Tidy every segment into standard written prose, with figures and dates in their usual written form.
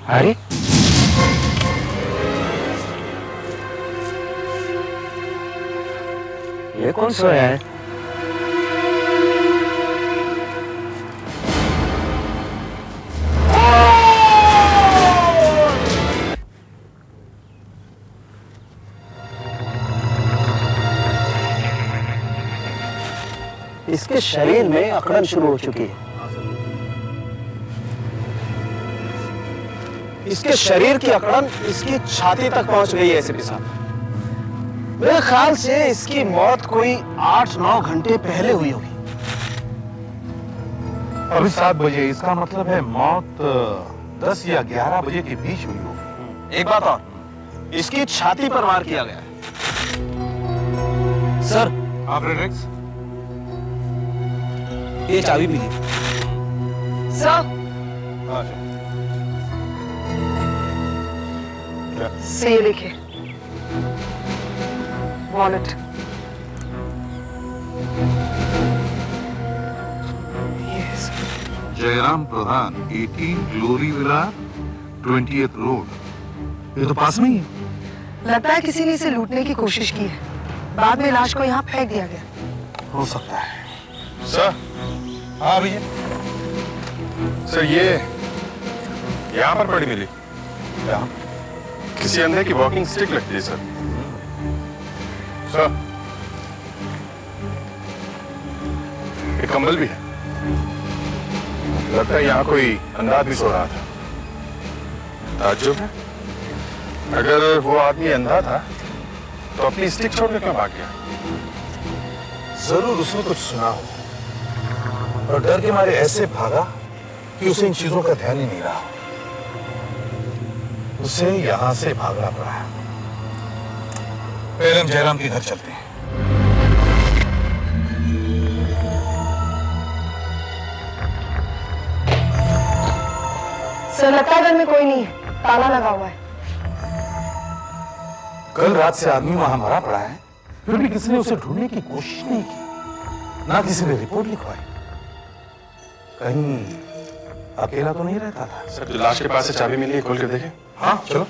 अरे ये कौन सोया है? इसके शरीर में अकड़न शुरू हो चुकी है। इसके शरीर की अकड़न इसकी छाती तक पहुंच गई है एसीपी साहब। मेरे ख्याल से इसकी मौत कोई 8-9 घंटे पहले हुई होगी। अभी 7 बजे, इसका मतलब है मौत 10 या 11 बजे के बीच हुई होगी। एक बात और, इसकी छाती पर वार किया गया है। सर, फ्रेडरिक्स, ये चाबी मिली। सर, से ये देखिए, वॉलेट। जयराम प्रधान, 18 ग्लोरी विला, 20th रोड। ये तो पास में ही है। लगता है किसी ने इसे लूटने की कोशिश की है, बाद में लाश को यहाँ फेंक दिया गया। हो सकता है। सर, हाँ भैया। सर ये यहाँ पर पड़ी मिली। यहाँ किसी अंधे की वॉकिंग स्टिक लगती है सर। सर, एक कंबल भी है। लगता है यहाँ कोई अंधा आदमी सो रहा था। ताज्जुब है, अगर वो आदमी अंधा था तो अपनी स्टिक छोड़ के क्यों भाग गया? जरूर उसने कुछ सुना हो और डर के मारे ऐसे भागा कि उसे इन चीजों का ध्यान ही नहीं रहा। उसे यहां से भागना पड़ा। पहले हम जयराम के घर चलते हैं। सर, लगता है घर में कोई नहीं है, ताला लगा हुआ है। कल रात से आदमी वहां मरा पड़ा है, फिर भी किसी ने उसे ढूंढने की कोशिश नहीं की, ना किसी ने रिपोर्ट लिखवाई। कहीं अकेला तो नहीं रहता था। सर, जो लाश के पास से चाबी मिली है, खोल कर देखें। हाँ चलो।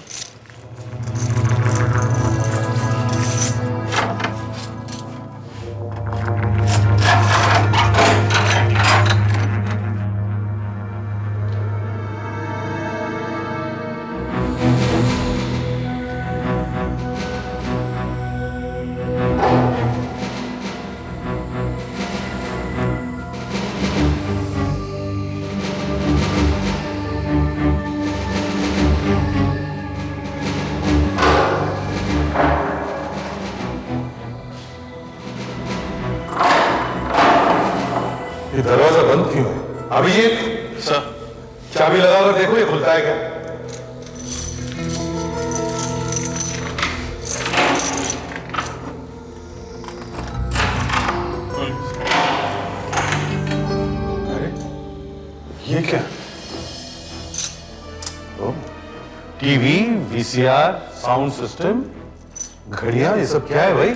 ये दरवाजा बंद क्यों है? अभिजीत, सर, चाबी लगाकर देखो ये खुलता है क्या? अरे ये क्या? टीवी, वीसीआर, साउंड सिस्टम, घड़ियां, ये सब क्या है भाई?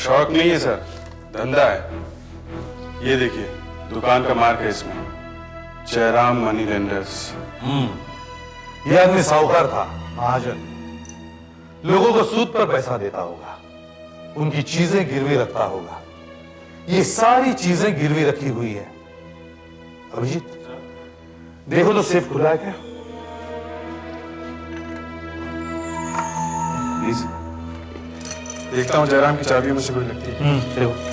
शौक नहीं है सर, धंधा है। ये देखिए, दुकान का मार्क है इसमें, जयराम मनी लेंडर्स। ये आदमी साहूकार था, महाजन। लोगों को सूद पर पैसा देता होगा, उनकी चीजें गिरवी रखता होगा। ये सारी चीजें गिरवी रखी हुई है। अभिजीत, देखो तो सेफ खुला है क्या? प्लीज देखता हूँ, जयराम की चाबियों में से कोई लगती है। देखो।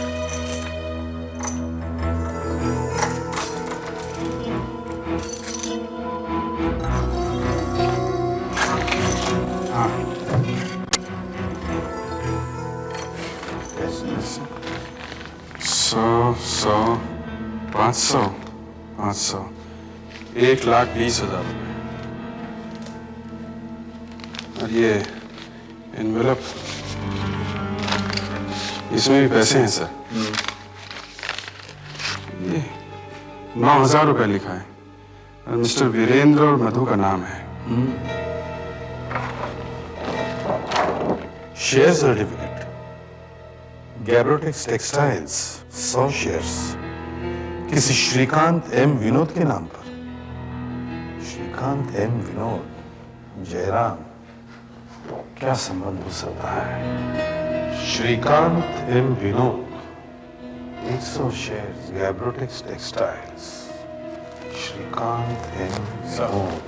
सौ 500 500 1,20,000 रुपए। और ये एनवेलप, इसमें भी पैसे हैं सर। ये 9,000 रुपए लिखा है और मिस्टर वीरेंद्र और मधु का नाम है। शेयर सर्टिफिकेट, गैब्रोटेक्स टेक्सटाइल्स 100 शेयर्स, किसी श्रीकांत एम विनोद के नाम पर। श्रीकांत एम विनोद जयराम, क्या संबंध हो सकता है? Shrikant M Vinod 100 shares Gabrotex textiles. Shrikant M Vinod.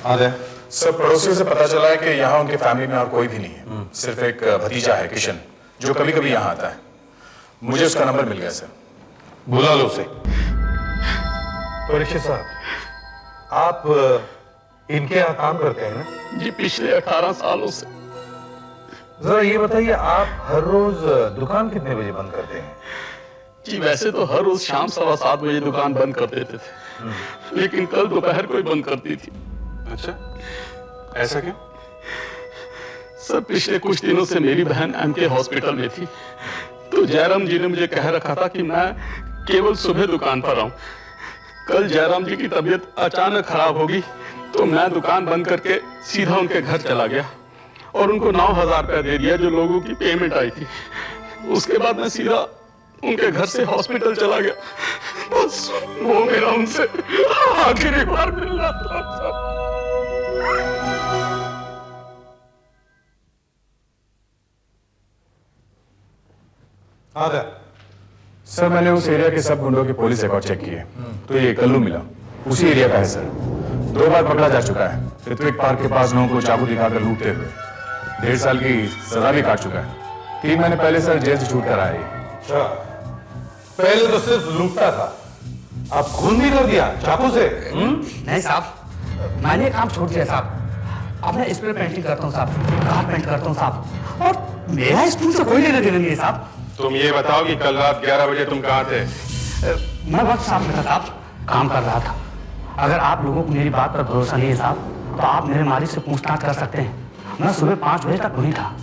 हाँ दे सर, पड़ोसियों से पता चला है कि यहाँ उनके फैमिली में और कोई भी नहीं है, सिर्फ एक भतीजा है किशन, जो कभी कभी यहाँ आता है। मुझे उसका नंबर मिल गया सर। बुला लो उसे। परीक्षित साहब, आप इनके यहाँ काम करते हैं ना? जी, पिछले 18 सालों से। जरा ये बताइए, आप हर रोज दुकान कितने बजे बंद करते हैं? जी, वैसे तो हर रोज शाम 7:15 बजे दुकान बंद कर देते थे, लेकिन कल दोपहर को ही बंद करती थी। अच्छा, ऐसा क्यों? सर, पिछले कुछ दिनों से मेरी बहन एमके हॉस्पिटल में थी, तो जयराम जी ने मुझे कह रखा था कि मैं केवल सुबह दुकान पर आऊं। कल जयराम जी की तबीयत अचानक खराब होगी, तो मैं दुकान बंद करके सीधा उनके घर चला गया और उनको 9,000 रुपया दे दिया, जो लोगों की पेमेंट आई थी। उसके बाद मैं सीधा उनके घर से हॉस्पिटल चला गया। बस वो मेरा उनसे आखिरी बार मिलना था। सर, मैंने उस एरिया के सब गुंडों के पुलिस रिकॉर्ड चेक किए, तो ये कल्लू मिला, उसी एरिया का है सर। 2 बार पकड़ा जा चुका है, ऋत्विक पार्क के पास लोगों को चाकू दिखाकर लूटते हुए। 1.5 साल की सजा भी काट चुका है। 3 महीने पहले सर जेल से छूट कर आया ये। अच्छा, पहले तो सिर्फ लूटता था, अब खून भी कर दिया चाकू से। नहीं साहब, मैंने काम छोड़ दिया साहब। अब मैं स्प्रे पेंटिंग करता हूँ साहब, कार पेंट करता हूँ साहब, और मेरा स्कूल से कोई लेना देना नहीं है साहब। तुम ये बताओ कि कल रात 11 बजे तुम कहाँ थे? मैं वक्त साहब में था साहब, काम कर रहा था। अगर आप लोगों को मेरी बात पर भरोसा नहीं है साहब, तो आप मेरे मालिक से पूछताछ कर सकते हैं। मैं सुबह 5 बजे तक वहीं था।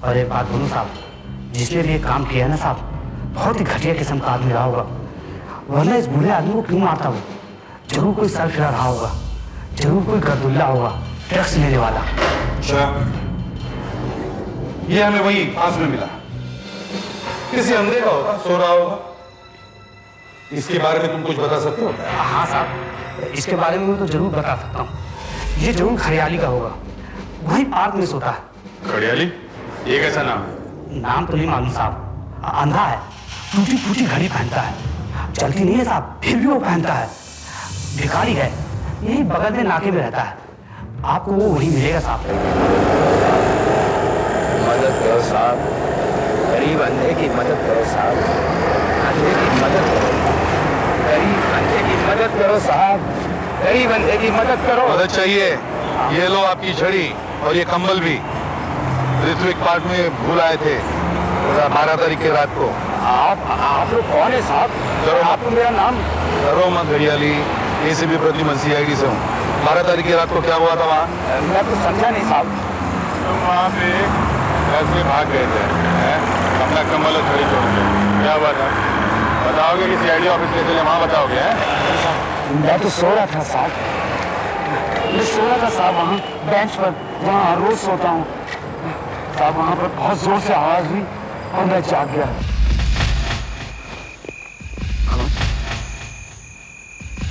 और एक बात बोलूँ साहब, जिसने भी ये काम किया है ना साहब, बहुत ही घटिया किस्म का आदमी रहा होगा, वरना इस बूढ़े आदमी को क्यों मारता वो? जरूर कोई सर फिरा रहा होगा, जरूर कोई गर्दुल्ला होगा, ड्रग्स लेने वाला। अच्छा, ये हमें वही पास में मिला, किसी अंधे का होगा, सो रहा होगा। इसके बारे में तुम कुछ बता सकते हो? हाँ साहब, इसके बारे में मैं तो जरूर बता सकता हूँ। ये जरूर खरियाली का होगा, वही पार्क में सोता है। खड़ियाली? ये कैसा नाम है? नाम तो नहीं मालूम साहब। अंधा है, टूटी फूटी घड़ी पहनता है, चलती नहीं है साहब, फिर भी वो पहनता है। भिखारी है, यही बगल में नाके में रहता है। आपको वो वही मिलेगा साहब। मदद करो साहब, गरीब अंधे की मदद करो साहब, अंधे की मदद करो, गरीब अंधे की मदद करो साहब, गरीब अंधे की मदद करो। मदद चाहिए? ये लो आपकी छड़ी और ये कंबल भी। ऋत्विक पार्क में भूल आए थे 12 तारीख की रात को। आप लोग कौन है साहब? करो आपको मेरा नाम? करो मत घड़ियाली, एसीपी प्रद्युमन सीआईडी से हूँ। 12 तारीख की रात को क्या हुआ था वहाँ? मैं तो समझा नहीं साहब। तुम वहाँ पे घर से भाग गए थे, अपना कम्बल और छड़ी छोड़ के। क्या हुआ था? बताओगे कि सीआईडी ऑफिस ले चले, वहाँ बताओगे? मैं तो सो रहा था साहब, मैं सो रहा था साहब वहाँ बेंच पर, वहाँ रोज सोता हूँ साहब। वहाँ पर बहुत जोर से आवाज हुई और मैं जाग गया।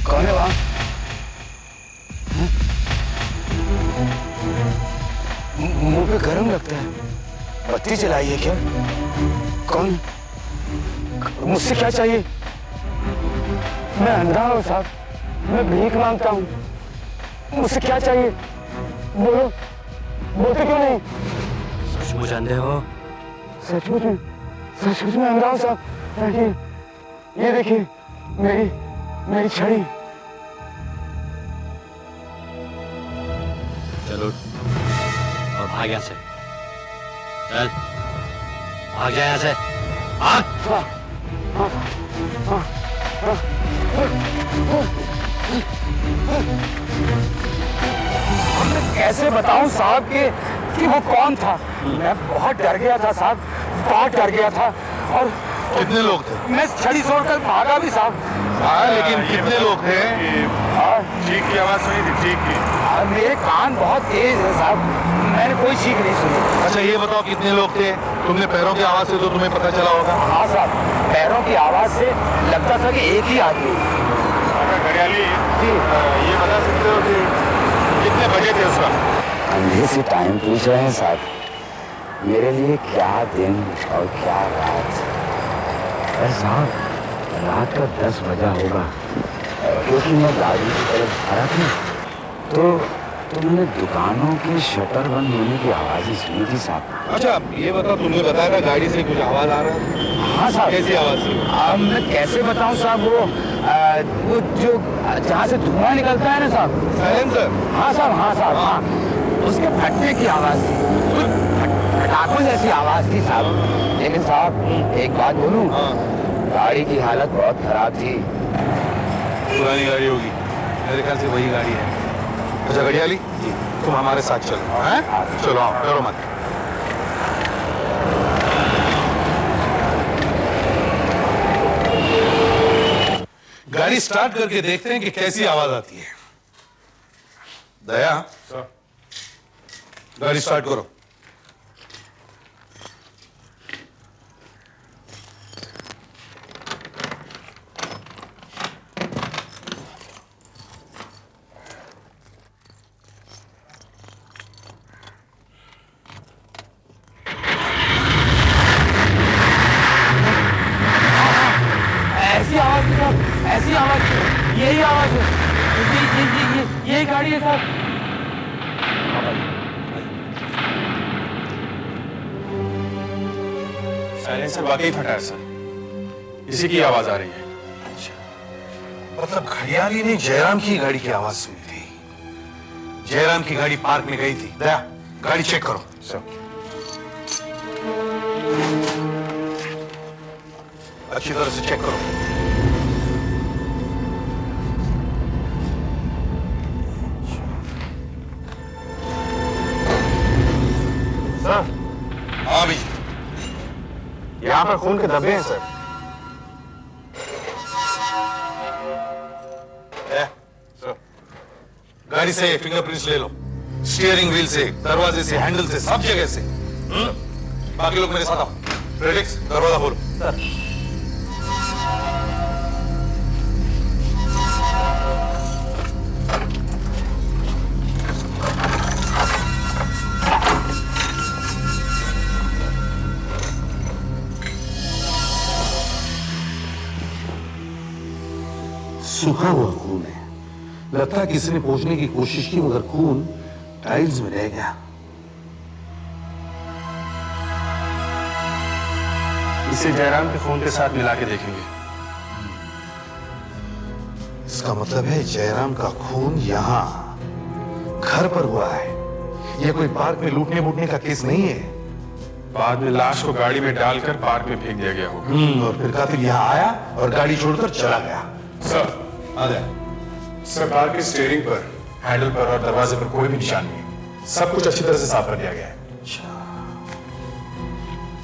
कौन है वहाँ? मुंह पे गर्म लगता है, बत्ती जलाई है क्या? कौन? मुझसे क्या चाहिए? मैं अंधा हूँ साहब, मैं भीख मांगता हूँ। मुझसे क्या चाहिए? बोलो, बोलते क्यों नहीं? सचमुच अंधे हो? सचमुच में अंधा हूँ साहब। ये देखिए मेरी छड़ी। चलो और भाग यहाँ से, चल भाग जा यहाँ से, भाग। कैसे बताऊं साहब कि वो कौन था? मैं बहुत डर गया था साहब, बहुत डर गया था। और कितने लोग थे? मैं छड़ी छोड़कर भागा भी साहब। हाँ, लेकिन कितने लोग थे? चीख की आवाज सुनी थी, चीख की। मेरे कान बहुत तेज है साहब, मैंने कोई चीख नहीं सुनी। अच्छा ये बताओ कितने लोग थे? तुमने पैरों की आवाज से तो तुम्हें पता चला होगा। हाँ साहब, पैरों की आवाज से लगता था कि एक ही आदमी। अगर खड़ियाली जी, ये बता सकते हो कि कितने बजे थे उस वक्त? अंधे से टाइम पूछ रहे हैं साहब। मेरे लिए क्या दिन और क्या रात। अरे साहब रात का 10 बजा होगा, क्योंकि मैं गाड़ी की तरफ आ रहा था तो मैंने दुकानों के शटर बंद होने की आवाज़ सुनी थी साहब। अच्छा ये बता, तुमने बताया था गाड़ी से कुछ आवाज आ रहा है? हाँ साहब। कैसी आवाज थी? मैं कैसे बताऊं साहब, वो जो जहाँ से धुआं निकलता है ना साहब। साइलेंसर? हाँ साहब, हाँ साहब, हाँ। उसके फटने की आवाज़ थी, पटाखों जैसी आवाज़ थी साहब। लेकिन साहब एक बात बोलूं, गाड़ी की हालत बहुत खराब थी। पुरानी गाड़ी होगी, मेरे ख्याल से वही गाड़ी है। अच्छा घड़ियाली जी, तुम हमारे साथ चलो। हैं? चलो आओ, डरो मत। गाड़ी स्टार्ट करके देखते हैं कि कैसी आवाज आती है। दया, गाड़ी स्टार्ट करो। ऐसी आवाज़ थी साहब, ऐसी आवाज़ थी, यही आवाज़ है, यही गाड़ी है साहब। साइलेंसर वाकई फटा है सर, इसी की आवाज आ रही है। मतलब घड़ियाली ने जयराम की गाड़ी की आवाज सुनी थी। जयराम की गाड़ी पार्क में गई थी। दया, गाड़ी चेक करो। सर अच्छी तरह से चेक करो। सर, हाँ भी, यहाँ पर खून के धब्बे हैं सर। गाड़ी से फिंगरप्रिंट्स ले लो, स्टीयरिंग व्हील से, दरवाजे से, हैंडल से, सब जगह से। बाकी लोग मेरे साथ आओ। फ्रेडिक्स, दरवाजा खोलो। सर। सूखा हुआ खून है। लगता है किसी ने पोंछने की कोशिश की, मगर खून टाइल्स में रह गया। इसे जयराम के खून के साथ मिला के देखेंगे। इसका मतलब है जयराम का खून यहाँ घर पर हुआ है। यह कोई पार्क में लूटने बूटने का केस नहीं है। बाद में लाश को गाड़ी में डालकर पार्क में फेंक दिया गया होगा। और फिर कातिल यहाँ आया और गाड़ी छोड़कर चला गया। सर, आ जाए। सर कार के स्टीयरिंग पर, हैंडल पर और दरवाजे पर कोई भी निशान नहीं। सब कुछ अच्छी तरह से साफ कर दिया गया है।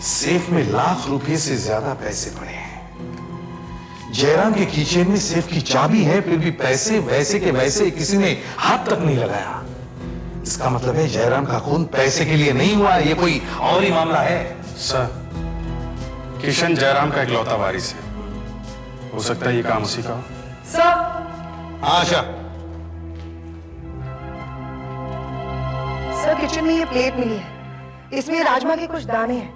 सेफ में लाख रुपए से ज्यादा पैसे पड़े हैं। जयराम के कीचेन में सेफ की चाबी है, फिर भी पैसे वैसे के वैसे किसी ने हाथ तक नहीं लगाया। इसका मतलब है जयराम का खून पैसे के लिए नहीं हुआ, ये कोई और ही मामला है। सर, किशन जयराम का इकलौता वारिस है। हो सकता है ये काम उसी का हो। सर, आशा, सर किचन में ये प्लेट मिली है, इसमें राजमा के कुछ दाने हैं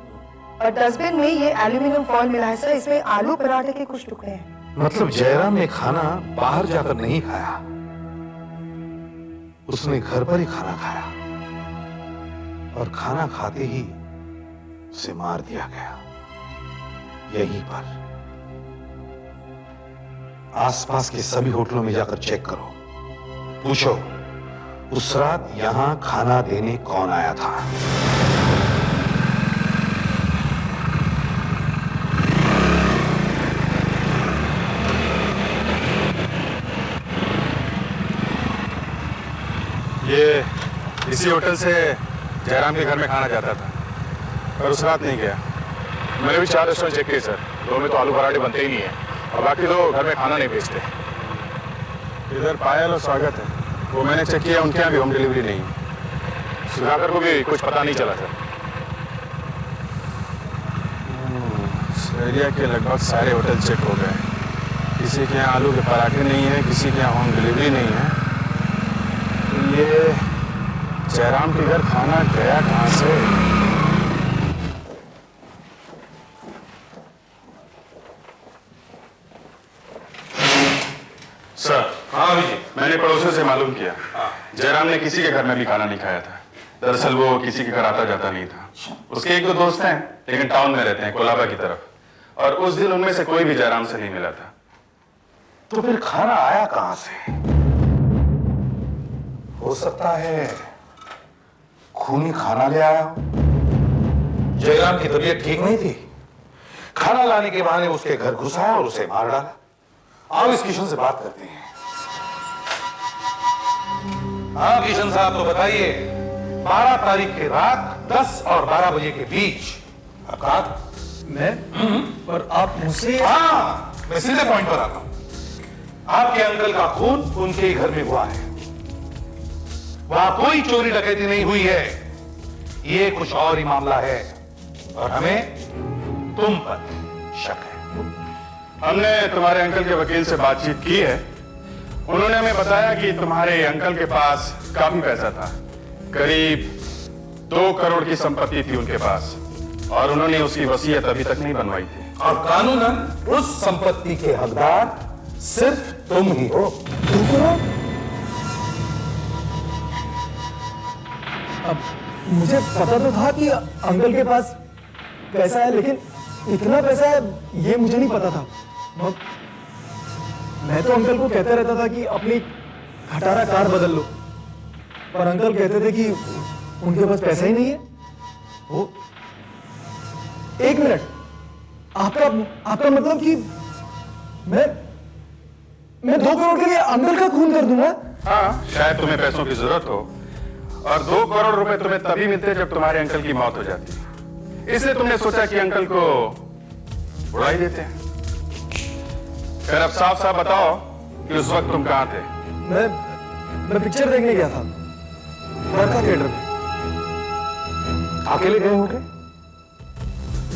और डस्टबिन में ये एल्यूमिनियम फॉइल मिला है सर, इसमें आलू पराठे के कुछ टुकड़े हैं। मतलब जयराम ने खाना बाहर जाकर नहीं खाया, उसने घर पर ही खाना खाया और खाना खाते ही उसे मार दिया गया यहीं पर। आसपास के सभी होटलों में जाकर चेक करो, पूछो उस रात यहां खाना देने कौन आया था। ये इसी होटल से जयराम के घर में खाना जाता था, पर उस रात नहीं गया। मैंने भी 4 रेस्टोरेंट चेक किए सर, 2 में तो आलू पराठे बनते ही नहीं है और बाकी 2 घर में खाना नहीं बेचते। इधर पायल और स्वागत है, वो मैंने चेक किया, उनके यहाँ भी होम डिलीवरी नहीं है। सुधाकर को भी कुछ पता नहीं चला सर। इस एरिया के लगभग सारे होटल चेक हो गए, किसी के यहाँ आलू के पराठे नहीं है, किसी के यहाँ होम डिलीवरी नहीं है, तो ये जयराम के घर खाना गया कहाँ से? सर, हाँ अभिजीत, मैंने पड़ोसियों से मालूम किया, जयराम ने किसी के घर में भी खाना नहीं खाया था। दरअसल वो किसी के घर आता जाता नहीं था। उसके एक दो दोस्त हैं, लेकिन टाउन में रहते हैं, कोलाबा की तरफ, और उस दिन उनमें से कोई भी जयराम से नहीं मिला था। तो फिर खाना आया कहां से? हो सकता है खूनी खाना ले आया हो। जयराम की तबीयत ठीक नहीं थी, खाना लाने के बहाने उसके घर घुसाया और उसे मार डाला। आओ इस किशन से बात करते हैं। हाँ किशन साहब, तो बताइए 12 तारीख की रात 10 और 12 बजे के बीच आपका मैं पर आप मुझसे हाँ, मैं सीधे पॉइंट पर आता हूं। आपके अंकल का खून उनके ही घर में हुआ है। वहां कोई चोरी डकैती नहीं हुई है, ये कुछ और ही मामला है और हमें तुम पर शक है। हमने तुम्हारे अंकल के वकील से बातचीत की है। उन्होंने हमें बताया कि तुम्हारे अंकल के पास काफी पैसा था, करीब 2 करोड़ की संपत्ति थी उनके पास, और उन्होंने उसकी वसीयत अभी तक नहीं बनवाई थी। और कानूनन उस संपत्ति के हकदार सिर्फ तुम ही हो। अब मुझे पता तो था कि अंकल के पास पैसा है, लेकिन इतना पैसा है ये मुझे नहीं पता था। मैं तो अंकल को कहता रहता था कि अपनी खटारा कार बदल लो, पर अंकल कहते थे कि उनके पास पैसा ही नहीं है। वो 1 मिनट, आपका मतलब कि मैं 2 करोड़ के लिए अंकल का खून कर दूंगा? हाँ, शायद तुम्हें पैसों की जरूरत हो, और 2 करोड़ रुपए तुम्हें तभी मिलते जब तुम्हारे अंकल की मौत हो जाती। इसलिए तुमने सोचा कि अंकल को उड़ा ही देते हैं। फिर अब साफ साफ बताओ कि उस वक्त तुम कहां थे? मैं पिक्चर देखने गया था, वर्का थिएटर में। अकेले गए होंगे?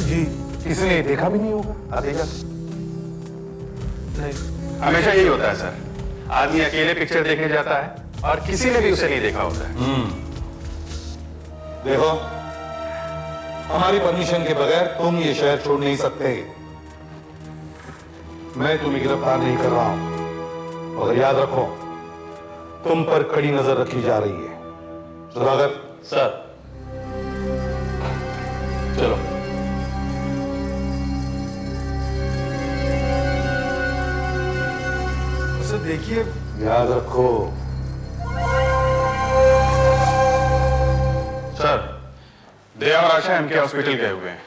जी, किसी ने देखा भी नहीं होगा आते जाते। नहीं, हमेशा यही होता है सर, आदमी अकेले पिक्चर देखने जाता है और किसी ने भी उसे नहीं देखा होता है। देखो, हमारी परमिशन के बगैर तुम ये शहर छोड़ नहीं सकते। मैं तुम्हें गिरफ्तार नहीं कर रहा हूं, मगर याद रखो तुम पर कड़ी नजर रखी जा रही है। सुधाकर सर चलो। उसे देखिए, याद रखो। सर, दया और आशा एमके हॉस्पिटल गए हुए हैं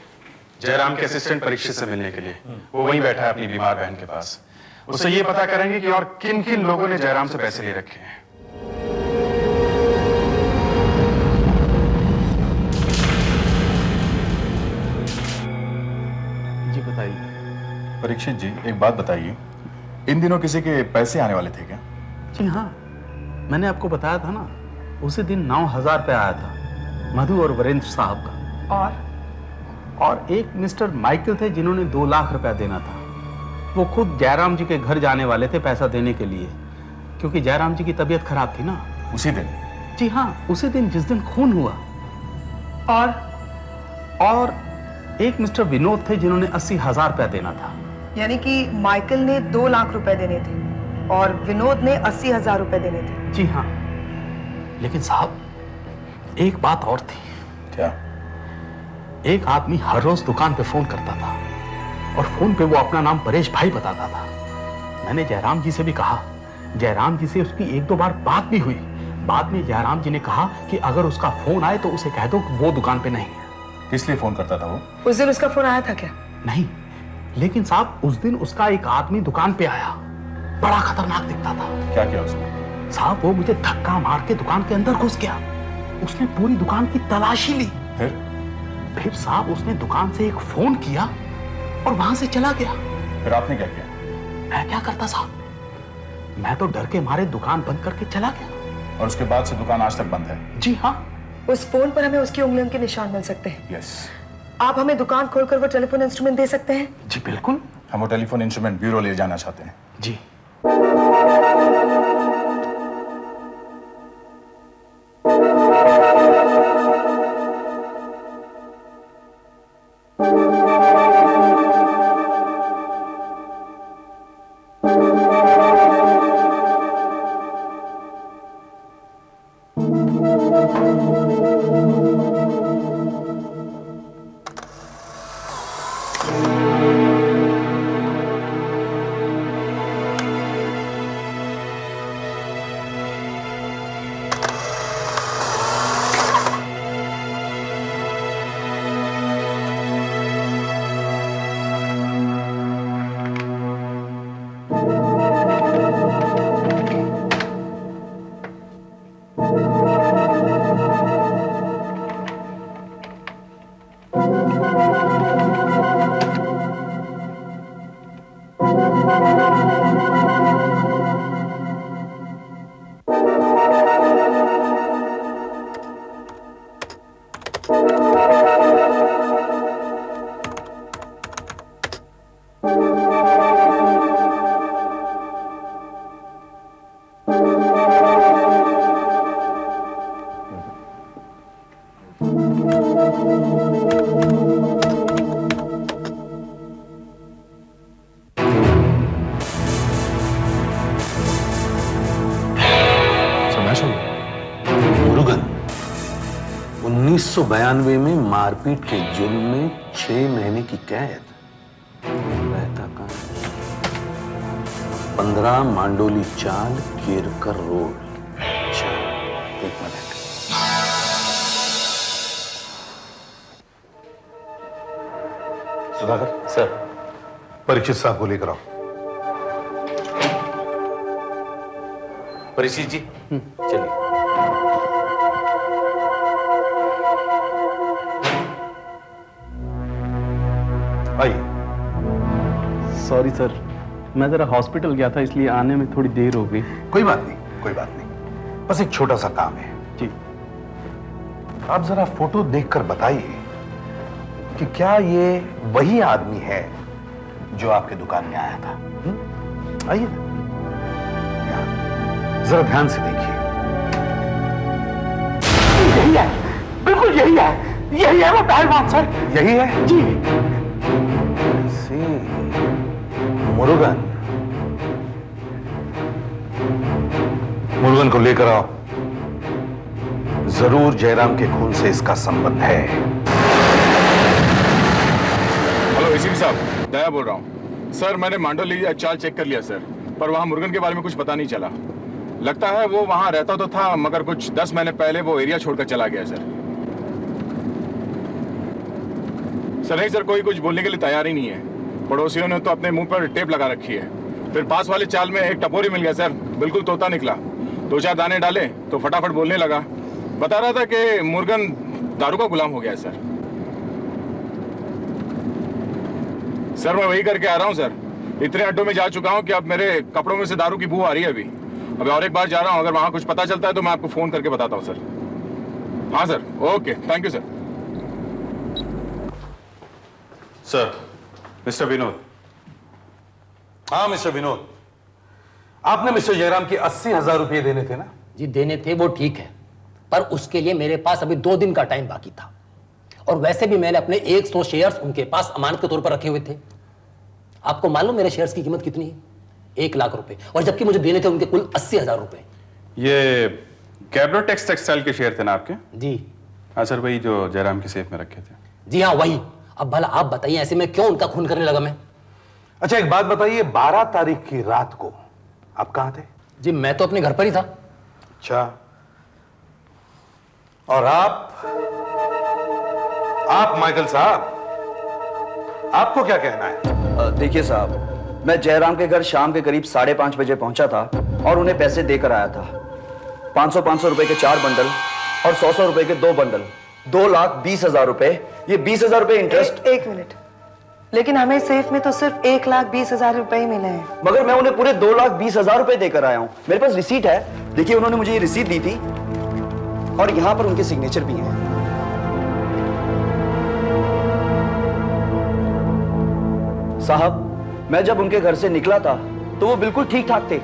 जयराम के असिस्टेंट परीक्षित से मिलने के लिए। वो वहीं बैठा है अपनी बीमार बहन के पास। उससे ये पता करेंगे कि और किन किन लोगों ने जयराम से पैसे ले रखे हैं। जी बताइए। परीक्षित जी, एक बात बताइए, इन दिनों किसी के पैसे आने वाले थे क्या? जी हाँ, मैंने आपको बताया था ना, उसी दिन 9,000 रुपये आया था मधु और वीरेंद्र साहब का। और एक मिस्टर माइकल थे जिन्होंने 2 लाख रुपया देना था। वो खुद जयराम जी के घर जाने वाले थे पैसा देने के लिए, क्योंकि जयराम जी की तबीयत खराब थी ना। उसी दिन? जी हाँ, उसी दिन जिस दिन खून हुआ। और एक मिस्टर विनोद थे जिन्होंने 80,000 रुपया देना था। यानी कि माइकल ने 2 लाख रुपए देने थे और विनोद ने 80,000 रुपए देने थे। जी हाँ, लेकिन साहब एक बात और थी। क्या? एक आदमी हर रोज दुकान पे फोन करता था और फोन पे वो अपना नाम परेश भाई बताता था। मैंने जयराम जी से भी कहा, जयराम जी से उसकी 1-2 बार बात भी हुई। बाद में जयराम जी ने कहा कि अगर उसका फोन आए तो उसे कह दो कि वो दुकान पे नहीं है। किस लिए फोन करता था वो? उस दिन उसका फोन आया था क्या? नहीं, लेकिन साहब उस दिन उसका एक आदमी दुकान पे आया, बड़ा खतरनाक दिखता था। क्या किया उसने? साहब वो मुझे धक्का मार के दुकान के अंदर घुस गया। उसने पूरी दुकान की तलाशी ली। फिर साहब उसने दुकान से एक फोन किया और वहां से चला गया। फिर आपने क्या किया? मैं क्या करता साहब, मैं तो डर के मारे दुकान बंद करके चला गया। और उसके बाद से दुकान आज तक बंद है? जी हाँ। उस फोन पर हमें उसकी उंगलियों के निशान मिल सकते हैं। यस। आप हमें दुकान खोलकर वो टेलीफोन इंस्ट्रूमेंट दे सकते हैं? जी बिल्कुल। हम वो टेलीफोन इंस्ट्रूमेंट ब्यूरो ले जाना चाहते हैं। जी। मुरुगन 1992 में मारपीट के जुर्म में 6 महीने की कैद, रहता कहां? 15 मांडोली चाल, केरकर रोड। अच्छा, एक मिनट। सुधाकर सर। परीक्षित साहब को लेकर आओ। परीक्षित जी, चलिए। आइए। सॉरी सर, मैं जरा हॉस्पिटल गया था इसलिए आने में थोड़ी देर हो गई। कोई बात नहीं, कोई बात नहीं, बस एक छोटा सा काम है। जी। आप जरा फोटो देखकर बताइए कि क्या ये वही आदमी है जो आपके दुकान में आया था? आइए ना, जरा ध्यान से देखिए। यही है, बिल्कुल यही है, यही है वो पहलवान सर। यही है जी। मुरुगन, मुरुगन को लेकर आओ। जरूर जयराम के खून से इसका संबंध है। हेलो एसीपी साहब, दया बोल रहा हूँ। सर मैंने मांडोली चाल चेक कर लिया सर, पर वहाँ मुरुगन के बारे में कुछ पता नहीं चला। लगता है वो वहाँ रहता तो था, मगर कुछ 10 महीने पहले वो एरिया छोड़कर चला गया सर। सर नहीं सर, कोई कुछ बोलने के लिए तैयार ही नहीं है। पड़ोसियों ने तो अपने मुंह पर टेप लगा रखी है। फिर पास वाले चाल में एक टपोरी मिल गया सर, बिल्कुल तोता निकला। 2-4 दाने डाले तो फटाफट बोलने लगा। बता रहा था कि मुरुगन दारू का गुलाम हो गया है सर। सर मैं वही करके आ रहा हूँ सर। इतने अड्डों में जा चुका हूँ कि अब मेरे कपड़ों में से दारू की बू आ रही है। अभी और एक बार जा रहा हूँ, अगर वहां कुछ पता चलता है तो मैं आपको फोन करके बताता हूँ सर। हाँ sir, okay, thank you sir. Sir, mister Vinod. हाँ मिस्टर विनोद, आपने मिस्टर जयराम के 80,000 रुपये देने थे ना? जी देने थे, वो ठीक है, पर उसके लिए मेरे पास अभी 2 दिन का टाइम बाकी था। और वैसे भी मैंने अपने 100 शेयर्स उनके पास अमानत के तौर पर रखे हुए थे। आपको मालूम मेरे शेयर्स की कीमत कितनी है? 1 लाख रुपए, और जबकि मुझे देने थे उनके कुल 80,000 रुपए। ये कैब्रोटेक्स टेक्सटाइल के शेयर थे ना आपके? जी हाँ सर, वही जो जयराम के सेफ में रखे थे। जी हाँ वही। अब भला आप बताइए, ऐसे में क्यों उनका खून करने लगा मैं? अच्छा एक बात बताइए, 12 तारीख की रात को आप कहां थे? जी मैं तो अपने घर पर ही था। अच्छा, और आप माइकल साहब, आपको क्या कहना है? देखिए साहब, मैं जयराम के घर शाम के करीब 5:30 बजे पहुंचा था और उन्हें पैसे देकर आया था। 500-500 रुपए के 4 बंडल और 100-100 रुपए के 2 बंडल, 2,20,000 रुपए। ये 20,000 रुपए इंटरेस्ट। एक मिनट, लेकिन हमें सेफ में तो सिर्फ 1,20,000 रुपए ही मिले हैं। मगर मैं उन्हें पूरे 2,20,000 रुपए देकर आया हूं। मेरे पास रिसीट है, देखिए उन्होंने मुझे ये रिसीट दी थी और यहां पर उनके सिग्नेचर भी हैं। साहब, मैं जब उनके घर से निकला था तो वो बिल्कुल ठीक ठाक थे।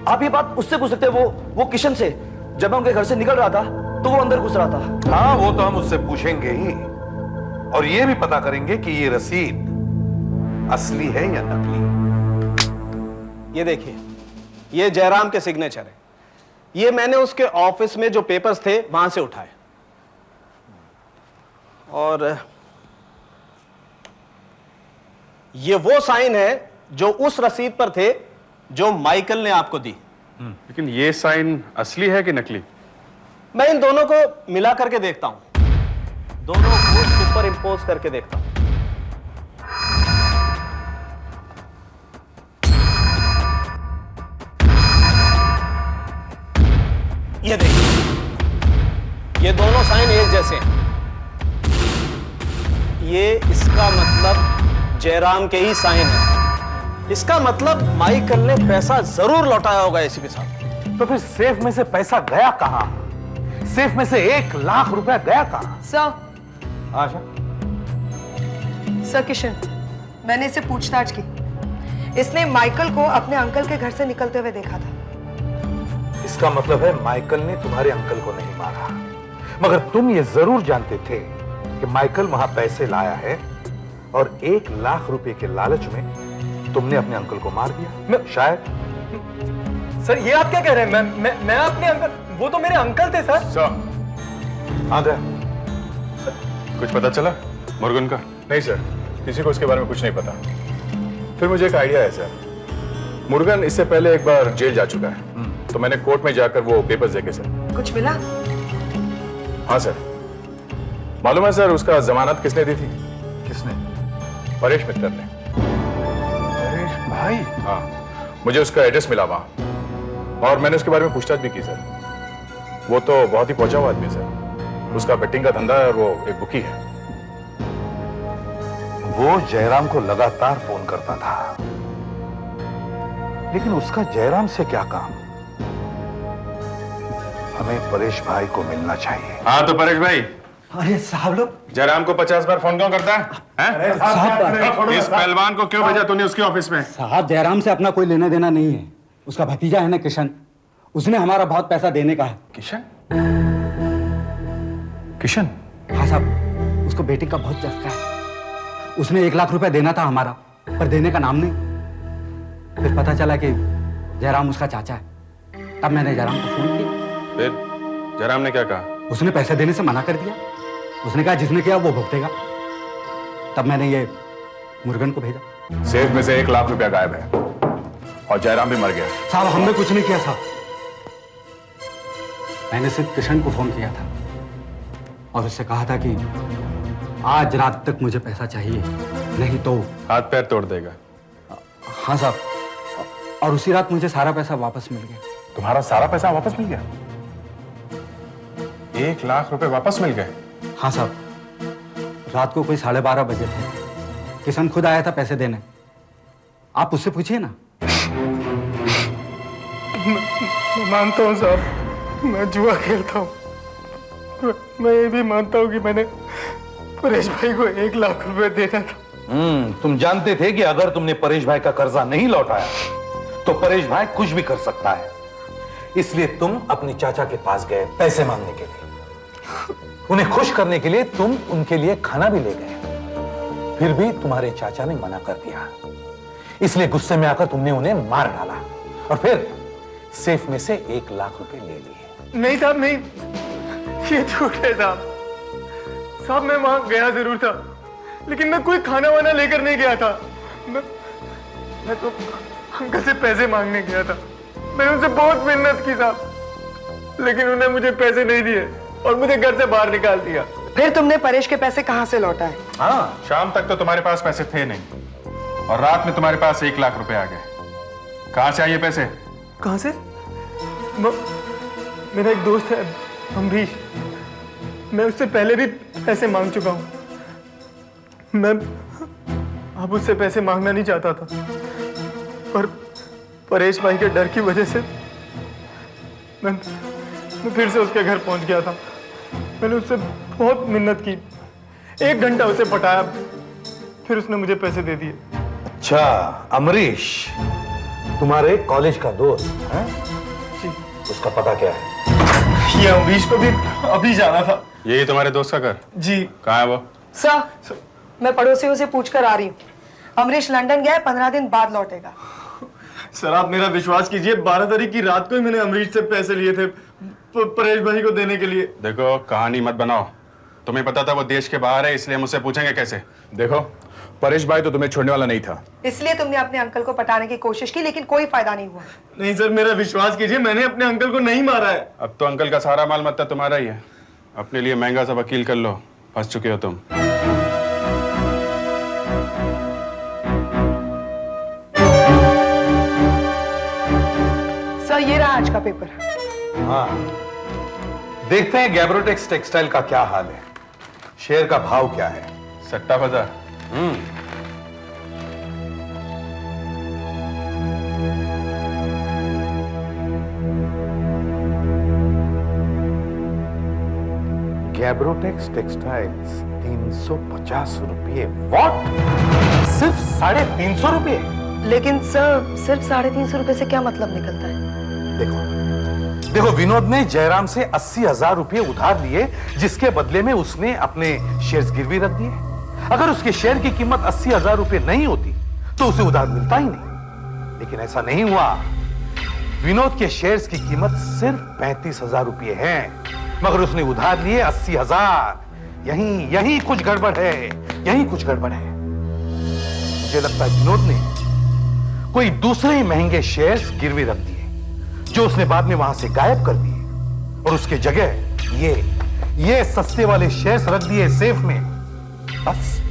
आप ये बात उससे पूछ सकते हैं, वो किशन से। जब मैं उनके घर से निकल रहा था तो वो अंदर घुस रहा था। हाँ, वो तो हम उससे पूछेंगे ही, और ये भी पता करेंगे कि ये रसीद असली है या नकली। ये देखिए, ये जयराम के सिग्नेचर है। ये मैंने उसके ऑफिस में जो पेपर्स थे वहां से उठाए, और ये वो साइन है जो उस रसीद पर थे जो माइकल ने आपको दी। लेकिन ये साइन असली है कि नकली? मैं इन दोनों को मिला करके देखता हूं, दोनों को सुपर इंपोज करके देखता हूं। ये देखिए, ये दोनों साइन एक जैसे हैं। ये इसका मतलब जयराम के ही साइन है। इसका मतलब माइकल ने पैसा जरूर लौटाया होगा एसीपी साहब। तो फिर सेफ में से पैसा गया कहां? सेफ में से 1 लाख रुपया गया कहां? सर। आशा, सर किशन, मैंने इससे पूछताछ की। इसने माइकल को अपने अंकल के घर से निकलते हुए देखा था। इसका मतलब है माइकल ने तुम्हारे अंकल को नहीं मारा, मगर तुम ये जरूर जानते थे कि माइकल वहां पैसे लाया है, और 1 लाख रुपए के लालच में तुमने अपने अंकल को मार दिया। शायद। सर, ये आप क्या कह रहे हैं? मैं अपने अंकल, वो तो मेरे अंकल थे सर। आ गया। कुछ पता चला मुर्गन का? नहीं सर, किसी को इसके बारे में कुछ नहीं पता। फिर मुझे एक आइडिया है सर। मुर्गन इससे पहले एक बार जेल जा चुका है, तो मैंने कोर्ट में जाकर वो पेपर्स देखे सर। कुछ मिला? हाँ सर, मालूम है सर उसका जमानत किसने दी थी? किसने? परेश मित्तर ने। परेश भाई? हाँ, मुझे उसका एड्रेस मिला वहां, और मैंने उसके बारे में पूछताछ भी की सर। वो तो बहुत ही पहुंचा हुआ आदमी है सर। उसका बेटिंग का धंधा है और वो एक बुकी है। वो जयराम को लगातार फोन करता था, लेकिन उसका जयराम से क्या काम? हमें परेश भाई को मिलना चाहिए। हाँ तो परेश भाई। अरे साहब लोग, जयराम को 50 बार फोन क्यों करता है? इस पहलवान को क्यों भेजा तूने उसके ऑफिस में? साहब, जयराम से अपना कोई लेना देना नहीं है। उसका भतीजा है ना किशन, उसने हमारा बहुत पैसा देने का है। किशन? किशन? हाँ साहब, उसको बेटे का बहुत चस्का है। उसने 1 लाख रुपया देना था हमारा, पर देने का नाम नहीं। फिर पता चला कि जयराम उसका चाचा है। तब मैंने जयराम को फोन किया। फिर जयराम ने क्या कहा? उसने पैसे देने से मना कर दिया। उसने कहा जिसने किया वो भुगतेगा। तब मैंने ये मुर्गन को भेजा। सेफ में से 1 लाख रुपया गायब है, और जयराम भी मर गया। साहब, हमने कुछ नहीं किया साहब। मैंने सिर्फ किशन को फोन किया था और उससे कहा था कि आज रात तक मुझे पैसा चाहिए, नहीं तो हाथ पैर तोड़ देगा। हाँ साहब, और उसी रात मुझे सारा पैसा वापस मिल गया। तुम्हारा सारा पैसा वापस मिल गया? 1 लाख रुपए वापस मिल गए? हाँ साहब, रात को कोई 12:30 बजे थे। किशन खुद आया था पैसे देने। आप उससे पूछिए ना। मैं मानता हूँ साहब, मैं जुआ खेलता हूँ। मैं ये भी मानता हूँ कि मैंने परेश भाई को 1 लाख रुपए देना था। तुम जानते थे कि अगर तुमने परेश भाई का कर्जा नहीं लौटाया तो परेश भाई कुछ भी कर सकता है, इसलिए तुम अपने चाचा के पास गए पैसे मांगने के लिए। उन्हें खुश करने के लिए तुम उनके लिए खाना भी ले गए। फिर भी तुम्हारे चाचा ने मना कर दिया, इसलिए गुस्से में आकर तुमने उन्हें मार डाला, और फिर सेफ में से 1 लाख रुपए ले लिए। नहीं साहब, नहीं, ये झूठ है साहब। साहब, मैं वहां गया जरूर था, लेकिन मैं कोई खाना वाना लेकर नहीं गया था। मैं तो अंकल से पैसे मांगने गया था। मैंने उनसे बहुत मिन्नत की साहब, लेकिन उन्हें मुझे पैसे नहीं दिए और मुझे घर से बाहर निकाल दिया। फिर तुमने परेश के पैसे कहां से लौटाए? हाँ, शाम तक तो तुम्हारे पास पैसे थे नहीं, और रात में तुम्हारे पास 1 लाख रुपए आ गए। कहां से आए ये पैसे? कहां से? मेरा एक दोस्त है अमरीश, मैं उससे पहले भी पैसे मांग चुका हूं। मैं अब उससे पैसे मांगना नहीं चाहता था, पर परेश भाई के डर की वजह से मैं फिर से उसके घर पहुंच गया था। मैंने उससे बहुत मिन्नत की, 1 घंटा उसे पटाया, फिर उसने मुझे पैसे दे दिए। अच्छा, अमरीश तुम्हारे कॉलेज का दोस्त है? उसका पता क्या है? ये अमरीश को भी अभी जाना था। यही तुम्हारे दोस्त का घर? जी। कहाँ है वो? सर, मैं पड़ोसियों से पूछकर आ रही हूँ। अमरीश लंदन गया है, 15 दिन बाद लौटेगा। सर आप मेरा विश्वास कीजिए, 12 तारीख की रात को ही मैंने अमरीश से पैसे लिए थे परेश भाई को देने के लिए। देखो, कहानी मत बनाओ। तुम्हें पता था वो देश के बाहर है, इसलिए मुझसे पूछेंगे कैसे? देखो, परेश भाई तो तुम्हें छोड़ने वाला नहीं था, इसलिए तुमने अपने अंकल को पटाने की कोशिश की, लेकिन कोई फायदा नहीं हुआ। नहीं सर, मेरा विश्वास कीजिए, मैंने अपने अंकल को नहीं मारा है। अब तो अंकल का सारा माल मत्ता तुम्हारा ही है। अपने लिए महंगा सा वकील कर लो, फंस चुके हो तुम। सर, ये रहा आज का पेपर। हाँ, देखते हैं गैब्रोटेक्स टेक्सटाइल का क्या हाल है, शेयर का भाव क्या है। सट्टा बाजार। गैब्रोटेक्स टेक्सटाइल्स 350 रुपये। व्हाट? सिर्फ 350 रुपये? लेकिन सर, सिर्फ 350 रुपए से क्या मतलब निकलता है? देखो, विनोद ने जयराम से 80,000 रुपये उधार लिए, जिसके बदले में उसने अपने शेयर्स गिरवी रख दिए। अगर उसके शेयर की कीमत 80,000 रुपये नहीं होती तो उसे उधार मिलता ही नहीं। लेकिन ऐसा नहीं हुआ। विनोद के शेयर्स की कीमत सिर्फ 35,000 रुपये है, मगर उसने उधार लिए 80,000। यही कुछ गड़बड़ है, यही कुछ गड़बड़ है। मुझे लगता है विनोद ने कोई दूसरे महंगे शेयर्स गिरवी रख दिए, जो उसने बाद में वहां से गायब कर दिए, और उसके जगह ये सस्ते वाले शेयर्स रख दिए सेफ में। बस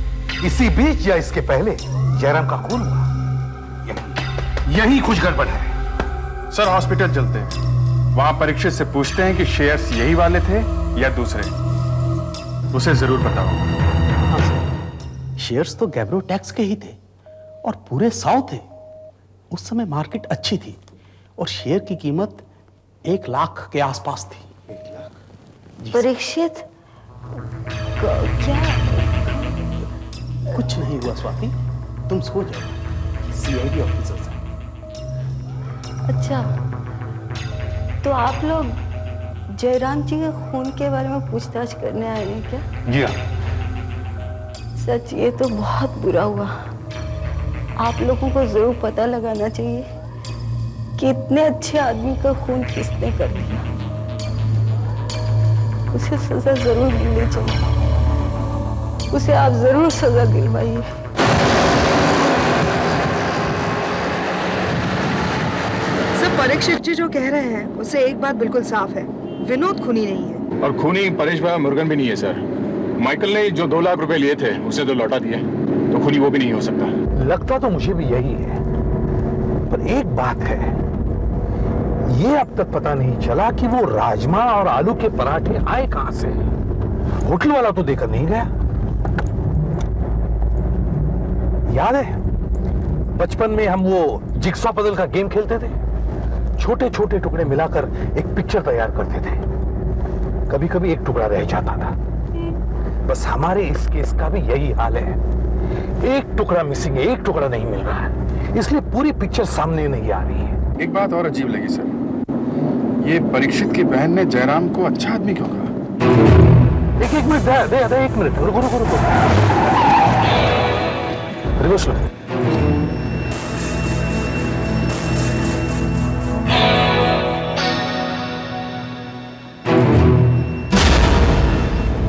इसी बीच या इसके पहले जयराम का खून हुआ। यही कुछ गड़बड़ है। सर, हॉस्पिटल चलते हैं, वहां परीक्षित से पूछते हैं कि शेयर्स यही वाले थे या दूसरे। उसे जरूर पता होगा। हाँ सर, शेयर्स तो गैब्रोटेक्स के ही थे और पूरे 100 थे। उस समय मार्केट अच्छी थी और शेयर की कीमत 1 लाख के आसपास थी। परीक्षित क्या? कुछ नहीं हुआ स्वाति, तुम सो जाओ। सीआईडी ऑफिसर साहब। अच्छा, तो आप लोग जयराम जी के खून के बारे में पूछताछ करने आए हैं क्या? जी हाँ। सच, ये तो बहुत बुरा हुआ। आप लोगों को जरूर पता लगाना चाहिए कि इतने अच्छे आदमी का खून किसने कर दिया। उसे सजा जरूर मिलनी चाहिए। उसे आप जरूर सजा दिलवाइए। सर, परीक्षित जी जो कह रहे हैं उससे एक बात बिल्कुल साफ है, विनोद खूनी नहीं है। और खूनी परेश भाई मुर्गन भी नहीं है सर। माइकल ने जो 2 लाख रुपए लिए थे उसे तो लौटा दिए, तो खूनी वो भी नहीं हो सकता। लगता तो मुझे भी यही है, पर एक बात है, ये अब तक पता नहीं चला कि वो राजमा और आलू के पराठे आए कहां से। होटल वाला तो देकर नहीं गया। याद है बचपन में हम वो जिक्सॉ पजल का गेम खेलते थे, छोटे छोटे टुकड़े मिलाकर एक पिक्चर तैयार करते थे। कभी कभी एक टुकड़ा रह जाता था। बस हमारे इस केस का भी यही हाल है, एक टुकड़ा मिसिंग है, एक टुकड़ा नहीं मिल रहा है, इसलिए पूरी पिक्चर सामने नहीं आ रही है। एक बात और अजीब लगी सर, ये परीक्षित की बहन ने जयराम को अच्छा आदमी क्यों कहा? एक मिनट दे, एक मिनट रुको। रिवर्स लो।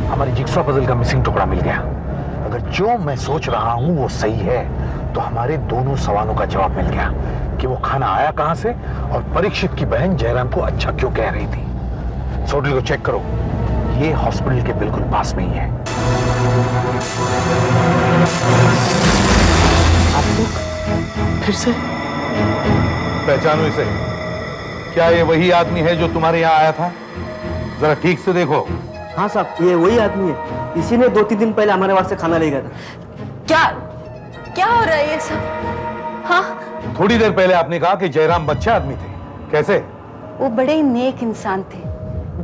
हमारी जिक्सॉ पजल का मिसिंग टुकड़ा मिल गया। अगर जो मैं सोच रहा हूं वो सही है, तो हमारे दोनों सवालों का जवाब मिल गया कि वो खाना आया कहां से और परीक्षित की बहन जयराम को अच्छा क्यों कह रही थी। होटल को चेक करो, ये हॉस्पिटल के बिल्कुल पास में ही है। आप लोग फिर से? पहचानो इसे। क्या ये वही आदमी है जो तुम्हारे यहाँ आया था? जरा ठीक से देखो। हाँ साहब, ये वही आदमी है। इसी ने 2-3 दिन पहले हमारे वास्ते खाना ले गया था। क्या हो रहा है ये सब? हाँ, थोड़ी देर पहले आपने कहा कि जयराम बच्चे आदमी थे, कैसे? वो बड़े ही नेक इंसान थे,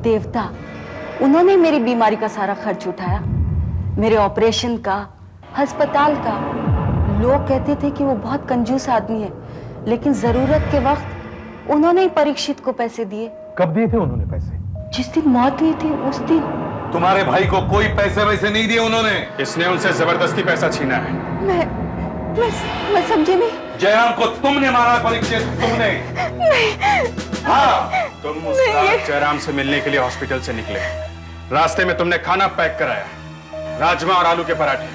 देवता। उन्होंने मेरी बीमारी का सारा खर्च उठाया, मेरे ऑपरेशन का, अस्पताल का। लोग कहते थे कि वो बहुत कंजूस आदमी है, लेकिन जरूरत के वक्त उन्होंने ही परीक्षित को पैसे दिए। कब दिए थे उन्होंने पैसे? जिस दिन मौत हुई थी उस दिन। तुम्हारे भाई को कोई पैसे वैसे नहीं दिए उन्होंने। इसने उनसे जबरदस्ती पैसा छीना है। मैं समझी नहीं। जयराम को तुमने मारा परीक्षित, तुमने? नहीं। हाँ, तुम उस रात जयराम से मिलने के लिए हॉस्पिटल से निकले। रास्ते में तुमने खाना पैक कराया, राजमा और आलू के पराठे।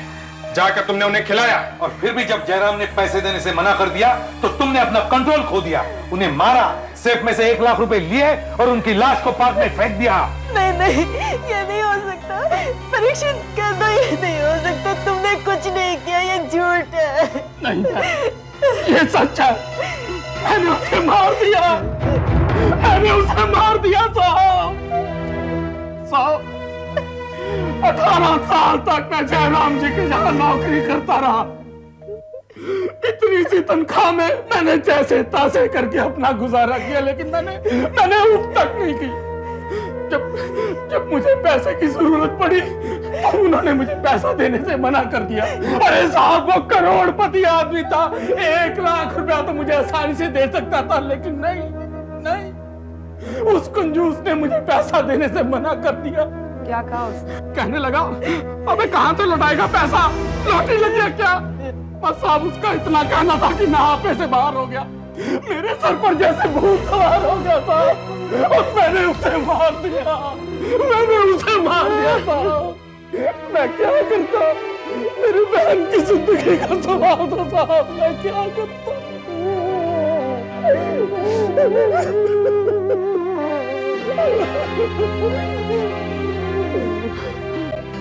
जाकर तुमने उन्हें खिलाया, और फिर भी जब जयराम ने पैसे देने से मना कर दिया तो तुमने अपना कंट्रोल खो दिया, उन्हें मारा, सेफ में से 1 लाख रुपए लिए और उनकी लाश को पार्क में फेंक दिया। नहीं, ये नहीं हो सकता। परीक्षित कहना ये नहीं हो सकता। तुमने कुछ नहीं किया, ये झूठ है। नहीं, ये सच है। मैंने उसे मार दिया, मैंने उसे मार दिया साहब। 18 साल तक मैं जयराम जी के यहाँ नौकरी करता रहा। इतनी सी तनख्वाह में मैंने जैसे तैसे करके अपना गुजारा किया, लेकिन मैंने उफ तक नहीं की। जब मुझे पैसे की जरूरत पड़ी तो उन्होंने मुझे पैसा देने से मना कर दिया। अरे साहब, वो करोड़पति आदमी था, 1 लाख रुपया तो मुझे आसानी से दे सकता था, लेकिन नहीं, उस कंजूस ने मुझे पैसा देने से मना कर दिया। क्या कहा उसने? कहने लगा, अबे कहां से लौटाएगा पैसा, लॉटरी लगी है क्या? बस साहब, उसका इतना कहना था कि मैं आपे से बाहर हो गया। मेरे सर पर जैसे भूत सवार हो गया था और मैंने उसे मार दिया। साहब, मैं क्या करता? मेरी बहन की जिंदगी का सवाल था साहब, मैं क्या करता?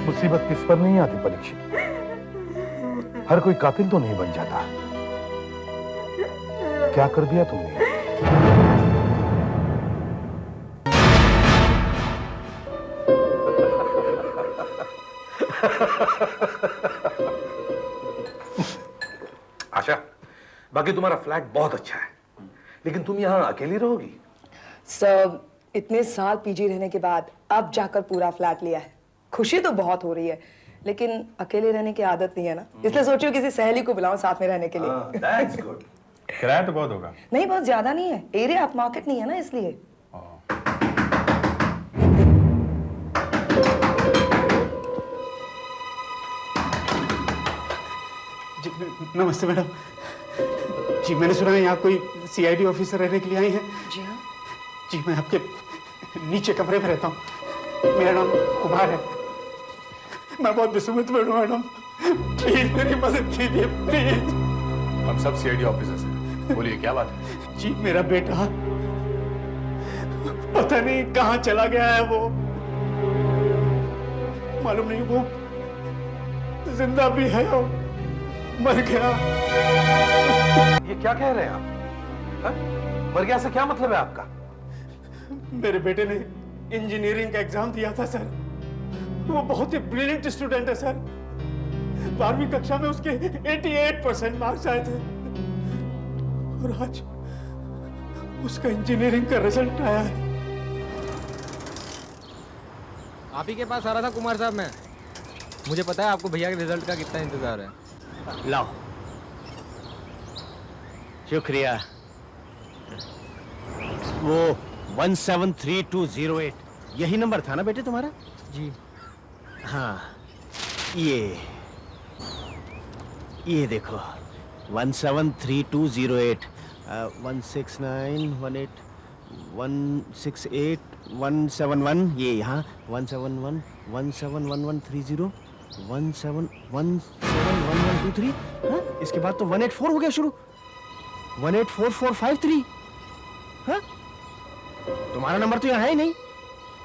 मुसीबत किस पर नहीं आती परीक्षित, हर कोई कातिल तो नहीं बन जाता। क्या कर दिया तुमने? आशा, बाकी तुम्हारा फ्लैट बहुत अच्छा है, लेकिन तुम यहाँ अकेली रहोगी? सर, इतने साल पीजी रहने के बाद अब जाकर पूरा फ्लैट लिया है। खुशी तो बहुत हो रही है, लेकिन अकेले रहने की आदत नहीं है ना, इसलिए सोचियो किसी सहेली को बुलाऊं साथ में रहने के लिए। That's good. किराया तो बहुत होगा। नहीं, बहुत ज्यादा नहीं है, एरिया अप मार्केट नहीं है ना, इसलिए। नमस्ते मैडम जी, मैंने सुना है यहाँ कोई सीआईडी ऑफिसर रहने के लिए आई है। जी हाँ जी, मैं आपके नीचे कमरे में रहता हूँ। मेरा नाम कुमार है। मैं बहुत विस्मित हूँ मैडम, प्लीज मेरी मदद कीजिए प्लीज। हम सब सीआईडी ऑफिसर्स हैं, बोलिए क्या बात है? जी, मेरा बेटा पता नहीं कहाँ चला गया है। वो मालूम नहीं वो जिंदा भी है और मर गया। ये क्या कह रहे हैं आप? हा? मर गया से क्या मतलब है आपका? मेरे बेटे ने इंजीनियरिंग का एग्जाम दिया था सर। वो बहुत ही ब्रिलियंट स्टूडेंट है सर। 12वीं कक्षा में उसके 88% मार्क्स आए थे और आज उसका इंजीनियरिंग का रिजल्ट आया है। आप ही के पास आ रहा था कुमार साहब। मैं मुझे पता है आपको भैया के रिजल्ट का कितना इंतजार है। लाओ, शुक्रिया। वो 173208 यही नंबर था ना बेटे तुम्हारा? जी हाँ, ये देखो 173208 16918 168 171, ये यहाँ 171 171130 171123। हाँ, इसके बाद तो 184 हो गया शुरू, 184453। हाँ, तुम्हारा नंबर तो यहाँ है ही नहीं।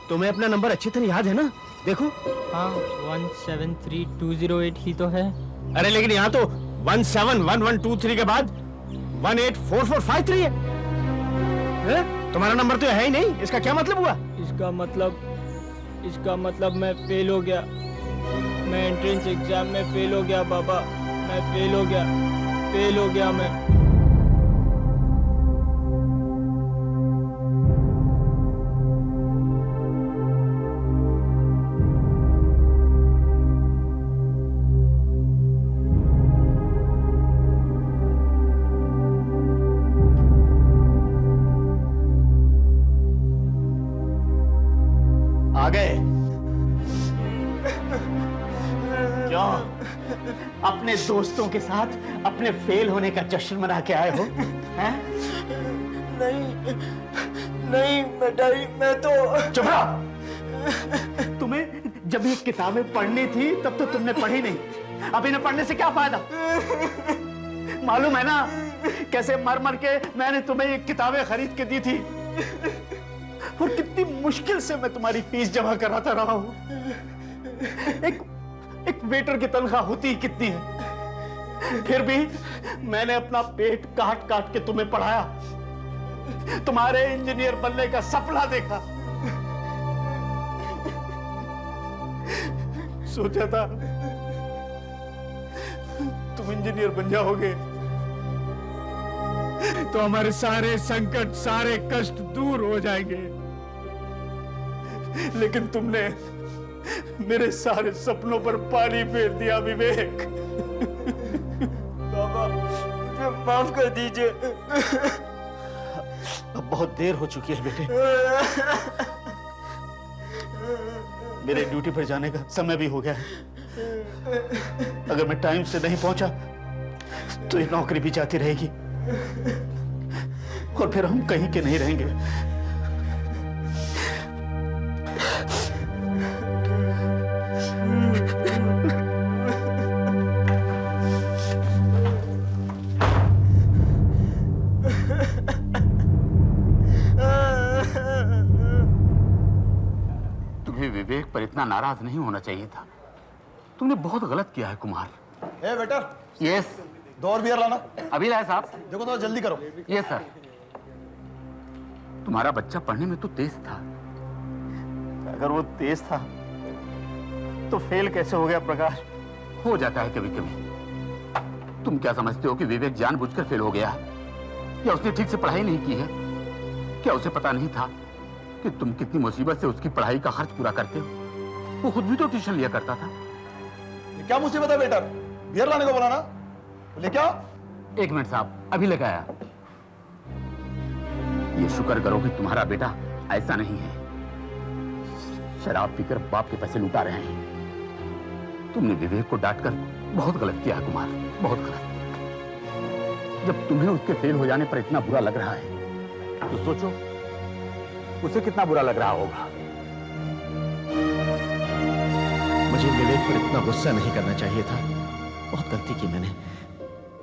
तुम्हें अपना नंबर अच्छी तरह याद है ना? देखो। हाँ, 173208 ही तो है। अरे लेकिन यहाँ तो 171123 के बाद 184453 है। तुम्हारा नंबर तो है ही नहीं, इसका क्या मतलब हुआ? इसका मतलब मैं फेल हो गया। मैं एंट्रेंस एग्जाम में फेल हो गया बाबा। मैं फेल हो गया मैं। गए। क्यों अपने दोस्तों के साथ अपने फेल होने का जश्न मना के आए हो? हैं? नहीं नहीं बेटाई, मैं तो चुप रहो। तुम्हें जब ये किताबें पढ़नी थी तब तो तुमने पढ़ी नहीं। अब इन्हें पढ़ने से क्या फायदा? मालूम है ना कैसे मर मर के मैंने तुम्हें ये किताबें खरीद के दी थी, और कितनी मुश्किल से मैं तुम्हारी फीस जमा कराता रहा हूं। एक वेटर की तनख्वाह होती ही कितनी है, फिर भी मैंने अपना पेट काट काट के तुम्हें पढ़ाया, तुम्हारे इंजीनियर बनने का सपना देखा। सोचा था तुम इंजीनियर बन जाओगे तो हमारे सारे संकट, सारे कष्ट दूर हो जाएंगे, लेकिन तुमने मेरे सारे सपनों पर पानी फेर दिया विवेक। बाबा मुझे माफ कर दीजिए। अब बहुत देर हो चुकी है बेटे, मेरे ड्यूटी पर जाने का समय भी हो गया है। अगर मैं टाइम से नहीं पहुंचा तो ये नौकरी भी जाती रहेगी और फिर हम कहीं के नहीं रहेंगे। तुम्हें विवेक पर इतना नाराज नहीं होना चाहिए था। तुमने बहुत गलत किया है कुमार। ए वेटर, यस। 2 और बियर लाना। अभी लाए साहब। देखो थोड़ा जल्दी करो। Yes sir. तुम्हारा बच्चा पढ़ने में तो तेज था। अगर वो तेज था तो फेल कैसे हो गया प्रकाश? हो जाता है कभी कभी। तुम क्या समझते हो कि विवेक जानबूझकर फेल हो गया है, या उसने ठीक से पढ़ाई नहीं की है? क्या उसे पता नहीं था कि तुम कितनी मुसीबत से उसकी पढ़ाई का खर्च पूरा करते हो? वो खुद भी तो ट्यूशन लिया करता था। ये क्या मुसीबत है बेटर? बियर लाने को बोला ना, ले क्या? 1 मिनट साहब, अभी लेकर आया। ये शुक्र करो कि तुम्हारा बेटा ऐसा नहीं है, शराब पीकर बाप के पैसे लुटा रहे हैं। तुमने विवेक को डांटकर बहुत गलत किया है कुमार, बहुत गलत। जब तुम्हें उसके फेल हो जाने पर इतना बुरा लग रहा है तो सोचो उसे कितना बुरा लग रहा होगा। मुझे विवेक पर इतना गुस्सा नहीं करना चाहिए था। बहुत गलती की मैंने।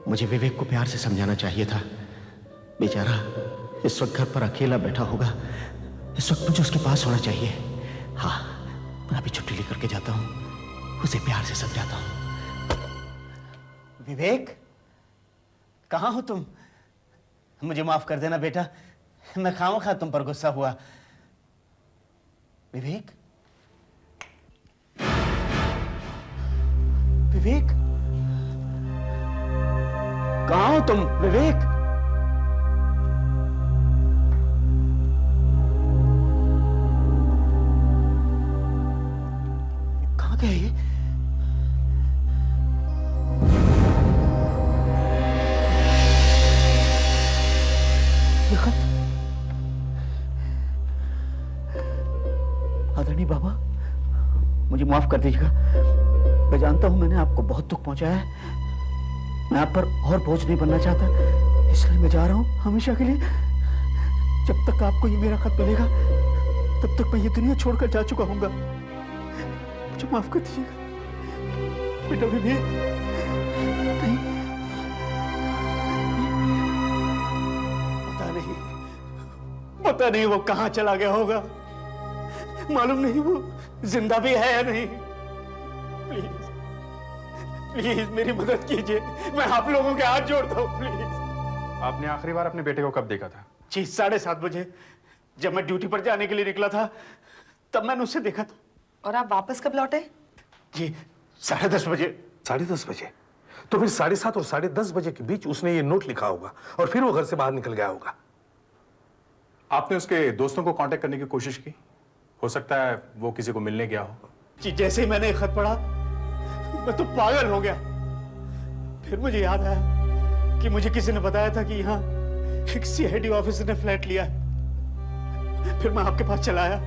मुझे विवेक को प्यार से समझाना चाहिए था। बेचारा इस वक्त घर पर अकेला बैठा होगा, इस वक्त मुझे उसके पास होना चाहिए। हाँ, मैं अभी छुट्टी लेकर के जाता हूं, उसे प्यार से समझाता हूं। विवेक, कहां हो तुम? मुझे माफ कर देना बेटा, मैं खामखा तुम पर गुस्सा हुआ। विवेक, विवेक, कहां हो तुम? विवेक, कहां गए ये? ये खत आदरणीय बाबा, मुझे माफ कर दीजिएगा। मैं जानता हूं मैंने आपको बहुत दुख पहुंचाया है। मैं आप पर और बोझ नहीं बनना चाहता, इसलिए मैं जा रहा हूं हमेशा के लिए। जब तक आपको ये मेरा खत मिलेगा तब तक मैं ये दुनिया छोड़कर जा चुका हूंगा। मुझे माफ कर दीजिएगा बेटा। विवेक, नहीं, पता नहीं वो कहां चला गया होगा। मालूम नहीं वो जिंदा भी है या नहीं। प्लीज प्लीज मेरी मदद कीजिए, मैं आप लोगों के हाथ जोड़ता हूं, प्लीज। आपने आखिरी बार अपने बेटे को कब देखा था? जी 7:30 बजे, जब मैं ड्यूटी पर जाने के लिए निकला था तब मैंने उसे देखा था। और आप वापस कब लौटे? जी 10:30 बजे। 10:30 बजे? तो फिर 7:30 और 10:30 बजे के बीच उसने ये नोट लिखा होगा और फिर वो घर से बाहर निकल गया होगा। आपने उसके दोस्तों को कांटेक्ट करने की कोशिश की? हो सकता है वो किसी को मिलने गया हो। जी जैसे ही मैंने खत पढ़ा मैं तो पागल हो गया। फिर मुझे याद आया कि मुझे किसी ने बताया था कि यहाँ एक CID ऑफिसर ने फ्लैट लिया है। फिर मैं आपके पास चला आया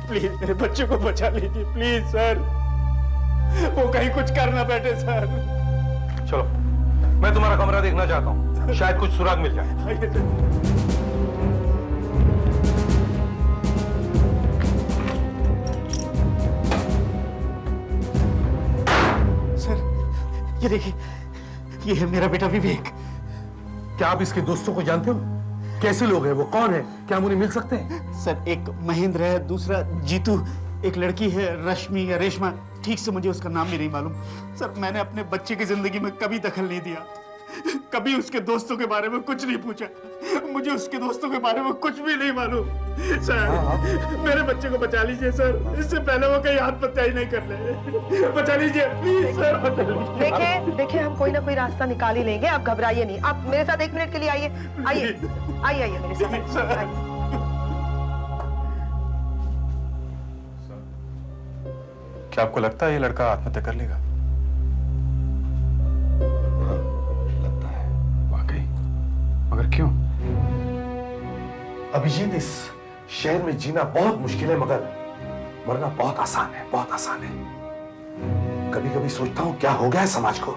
प्लीज मेरे बच्चे को बचा लीजिए प्लीज सर, वो कहीं कुछ कर ना बैठे सर। चलो, मैं तुम्हारा कमरा देखना चाहता हूँ, शायद कुछ सुराग मिल जाए। सर ये देखिए, ये है मेरा बेटा विवेक। क्या आप इसके दोस्तों को जानते हो? कैसे लोग हैं वो, कौन है, क्या हम उन्हें मिल सकते हैं? सर एक महेंद्र है, दूसरा जीतू, एक लड़की है रश्मि या रेशमा, ठीक से मुझे उसका नाम भी नहीं मालूम। सर मैंने अपने बच्चे की जिंदगी में कभी दखल नहीं दिया, कभी उसके दोस्तों के बारे में कुछ नहीं पूछा, मुझे उसके दोस्तों के बारे में कुछ भी नहीं मालूम। सर मेरे बच्चे को बचा लीजिए सर, इससे पहले वो कहीं आत्महत्या ही नहीं कर ले, बचा लीजिए प्लीज सर, बचा लीजिए। देखिए देखिए, हम कोई ना कोई रास्ता निकाल ही लेंगे, आप घबराइए नहीं। आप मेरे साथ 1 मिनट के लिए आइए, आइए आइए आइए मेरे साथ आइए। क्या आपको लगता है ये लड़का आत्महत्या कर लेगा? लगता है। वाकई? मगर क्यों? अभिजीत, इस शहर में जीना बहुत मुश्किल है, मगर मरना बहुत आसान है, बहुत आसान है। कभी कभी सोचता हूँ क्या हो गया है समाज को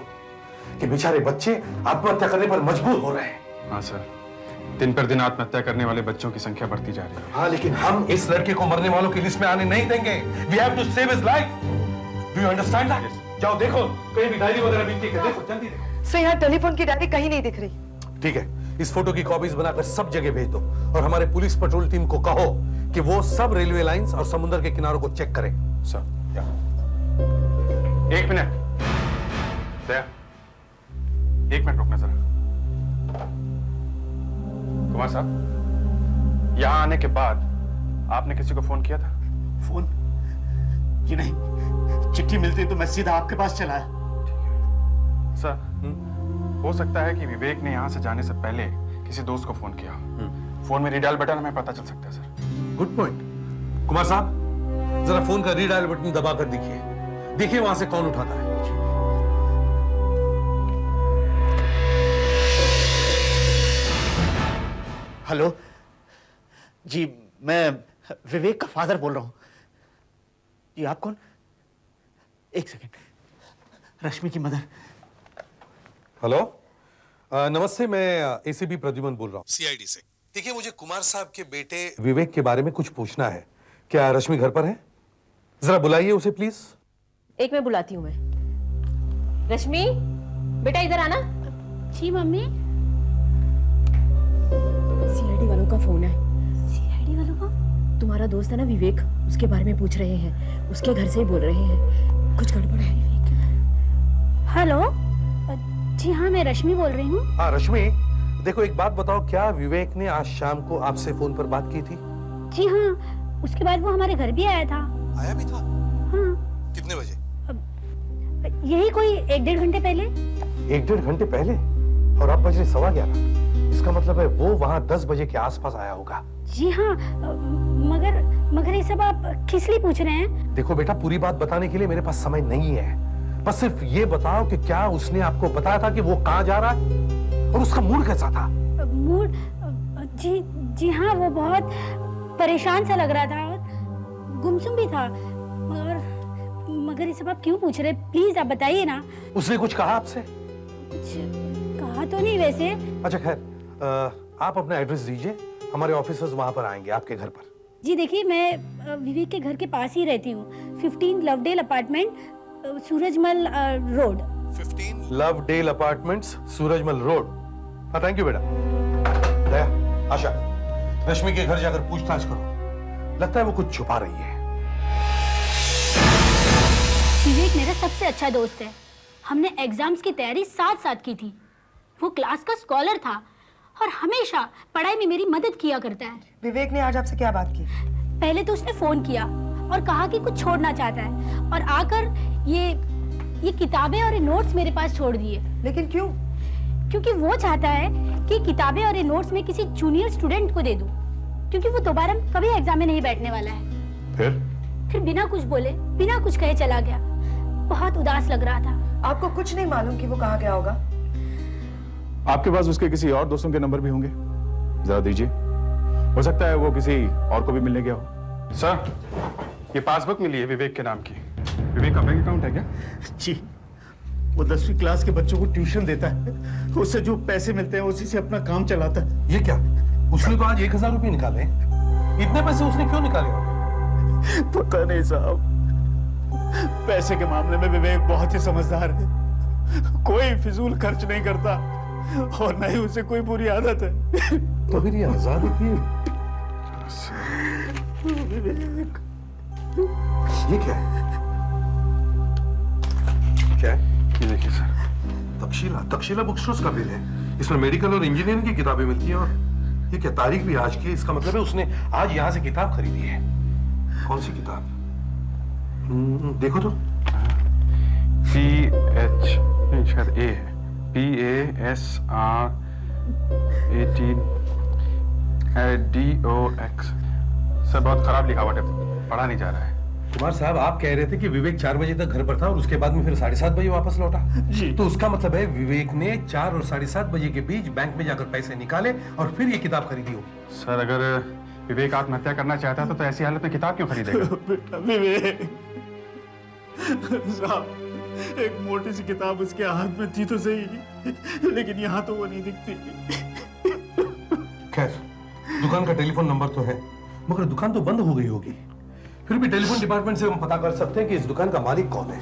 कि बेचारे बच्चे आत्महत्या करने पर मजबूर हो रहे हैं। हाँ सर, दिन पर दिन आत्महत्या करने वाले बच्चों की संख्या बढ़ती जा रही है। हाँ, लेकिन हम इस लड़के को मरने वालों की लिस्ट में आने नहीं देंगे। We have to save his life. Do you understand that? जाओ देखो, कहीं भी डायरी वगैरह मिलती है, देखो जल्दी देखो। सर यहाँ टेलीफोन की डायरी कहीं नहीं दिख रही। ठीक है, इस फोटो की कॉपीज बनाकर सब जगह भेज दो और हमारे पुलिस पेट्रोल टीम को कहो कि वो सब रेलवे लाइंस और समुद्र के किनारों को चेक करें। सर, 1 मिनट दया, 1 मिनट रुकना जरा। कुमार साहब, यहाँ आने के बाद आपने किसी को फोन किया था? फोन? ये नहीं, चिट्ठी मिलती तो मैं सीधा आपके पास चला आया। सर, हो सकता है कि विवेक ने यहाँ से जाने से पहले किसी दोस्त को फोन किया। फोन में रीडायल बटन हमें पता चल सकता है सर। Good point. कुमार साहब, जरा फोन का रीडायल बटन दबाकर देखिए, देखिए वहां से कौन उठाता है। हेलो जी, मैं विवेक का फादर बोल रहा हूं। जी आप कौन? 1 सेकेंड, रश्मि की मदर। हेलो, नमस्ते, मैं एसीपी प्रद्युमन बोल रहा हूँ, सीआईडी से। देखिए, मुझे कुमार साहब के बेटे विवेक के बारे में कुछ पूछना है। क्या रश्मि घर पर है? जरा बुलाइए उसे प्लीज। एक मैं बुलाती हूँ। मैं रश्मि, बेटा इधर आना। जी मम्मी। सीआईडी वालों का फोन है। सीआईडी वालों का? तुम्हारा दोस्त है ना विवेक, उसके बारे में पूछ रहे हैं, उसके घर से ही बोल रहे हैं, कुछ गड़बड़ है। हेलो, जी हाँ मैं रश्मि बोल रही हूँ। हाँ रश्मि, देखो एक बात बताओ, क्या विवेक ने आज शाम को आपसे फोन पर बात की थी? जी हाँ, उसके बाद वो हमारे घर भी आया था। आया भी था? हाँ। कितने बजे? यही कोई 1-1.5 घंटे पहले। 1-1.5 घंटे पहले? और अब बज रहे 11:15। इसका मतलब है वो वहाँ 10 बजे के आसपास आया होगा। जी हाँ, मगर ये सब आप किस लिए पूछ रहे हैं? देखो बेटा, पूरी बात बताने के लिए मेरे पास समय नहीं है, बस सिर्फ ये बताओ कि क्या उसने आपको बताया था कि वो कहाँ जा रहा है और उसका मूड कैसा था? मूड? जी हाँ, वो बहुत परेशान सा लग रहा था और गुमसुम भी था। मगर ये सब आप क्यों पूछ रहे? प्लीज आप बताइए ना। उसने कुछ कहा आपसे? कुछ कहा तो नहीं वैसे। अच्छा खैर, आप अपना एड्रेस दीजिए, हमारे ऑफिसर्स वहां पर आएंगे आपके घर पर। जी देखिए, मैं विवेक के घर के पास ही रहती हूँ, 15 Lovedale apartment, Surajmal road. 15 Lovedale apartments, Surajmal road. हाँ थैंक यू बेटा। दया, आशा, रश्मि के घर जाकर पूछताछ करो, लगता है वो कुछ छुपा रही है। विवेक मेरा सबसे अच्छा दोस्त है, हमने एग्जाम्स की तैयारी साथ की थी। वो क्लास का स्कॉलर था और हमेशा पढ़ाई में मेरी मदद किया करता है। विवेक ने आज आपसे क्या बात की? पहले तो उसने फोन किया और कहा कि कुछ छोड़ना चाहता है और आकर ये किताबें और ये नोट्स मेरे पास छोड़ दिए। लेकिन क्यों? क्योंकि वो चाहता है कि किताबें और ये नोट्स में किसी जूनियर स्टूडेंट को दे दूं, क्योंकि वो दोबारा कभी एग्जाम में नहीं बैठने वाला है। फिर बिना कुछ बोले, बिना कुछ कहे चला गया। बहुत उदास लग रहा था। आपको कुछ नहीं मालूम कि वो कहाँ गया होगा? आपके पास उसके किसी और दोस्तों के नंबर भी होंगे, जरा दीजिए। हो सकता है वो किसी और को भी मिलने गया हो। सर, ये पासबुक मिली है विवेक के नाम की। विवेक का बैंक अकाउंट है क्या? जी, वो 10वीं क्लास के बच्चों को ट्यूशन देता है, उससे जो पैसे मिलते हैं उसी से अपना काम चलाता है। ये क्या? उसने तो आज 1000 रुपये निकाले। इतने पैसे उसने क्यों निकाले? पता नहीं साहब, पैसे के मामले में विवेक बहुत ही समझदार है, कोई फिजूल खर्च नहीं करता और न ही उसे कोई बुरी आदत है। तो फिर ये 1000 रुपये विवेक, ये क्या है? क्या है? ये देखिए सर, तक्षशिला बुक स्टोर्स का बिल है। इसमें मेडिकल और इंजीनियरिंग की किताबें मिलती हैं और ये क्या, तारीख भी आज की है। इसका मतलब है उसने आज यहाँ से किताब खरीदी है। कौन सी किताब? देखो तो। शायद ए है, PASR18DOX। सर बहुत खराब लिखावट है, पढ़ा नहीं जा रहा है। कुमार साहब, आप कह रहे थे कि विवेक 4 बजे तक घर पर था और उसके बाद में फिर 7:30 बजे वापस लौटा जी। तो उसका मतलब है विवेक ने 4 और 7:30 बजे के बीच बैंक में जाकर पैसे निकाले और फिर ये किताब खरीदी हो। सर अगर विवेक आत्महत्या करना चाहता था तो ऐसी हालत में किताब क्यों खरीदेगा? बेटा विवेक साहब, एक मोटी सी किताब उसके हाथ में थी तो सही, लेकिन यहाँ तो वो नहीं दिखती। खैर, दुकान का टेलीफोन नंबर तो है, मगर दुकान तो बंद हो गई होगी। फिर भी टेलीफोन डिपार्टमेंट से हम पता कर सकते हैं कि इस दुकान का मालिक कौन है।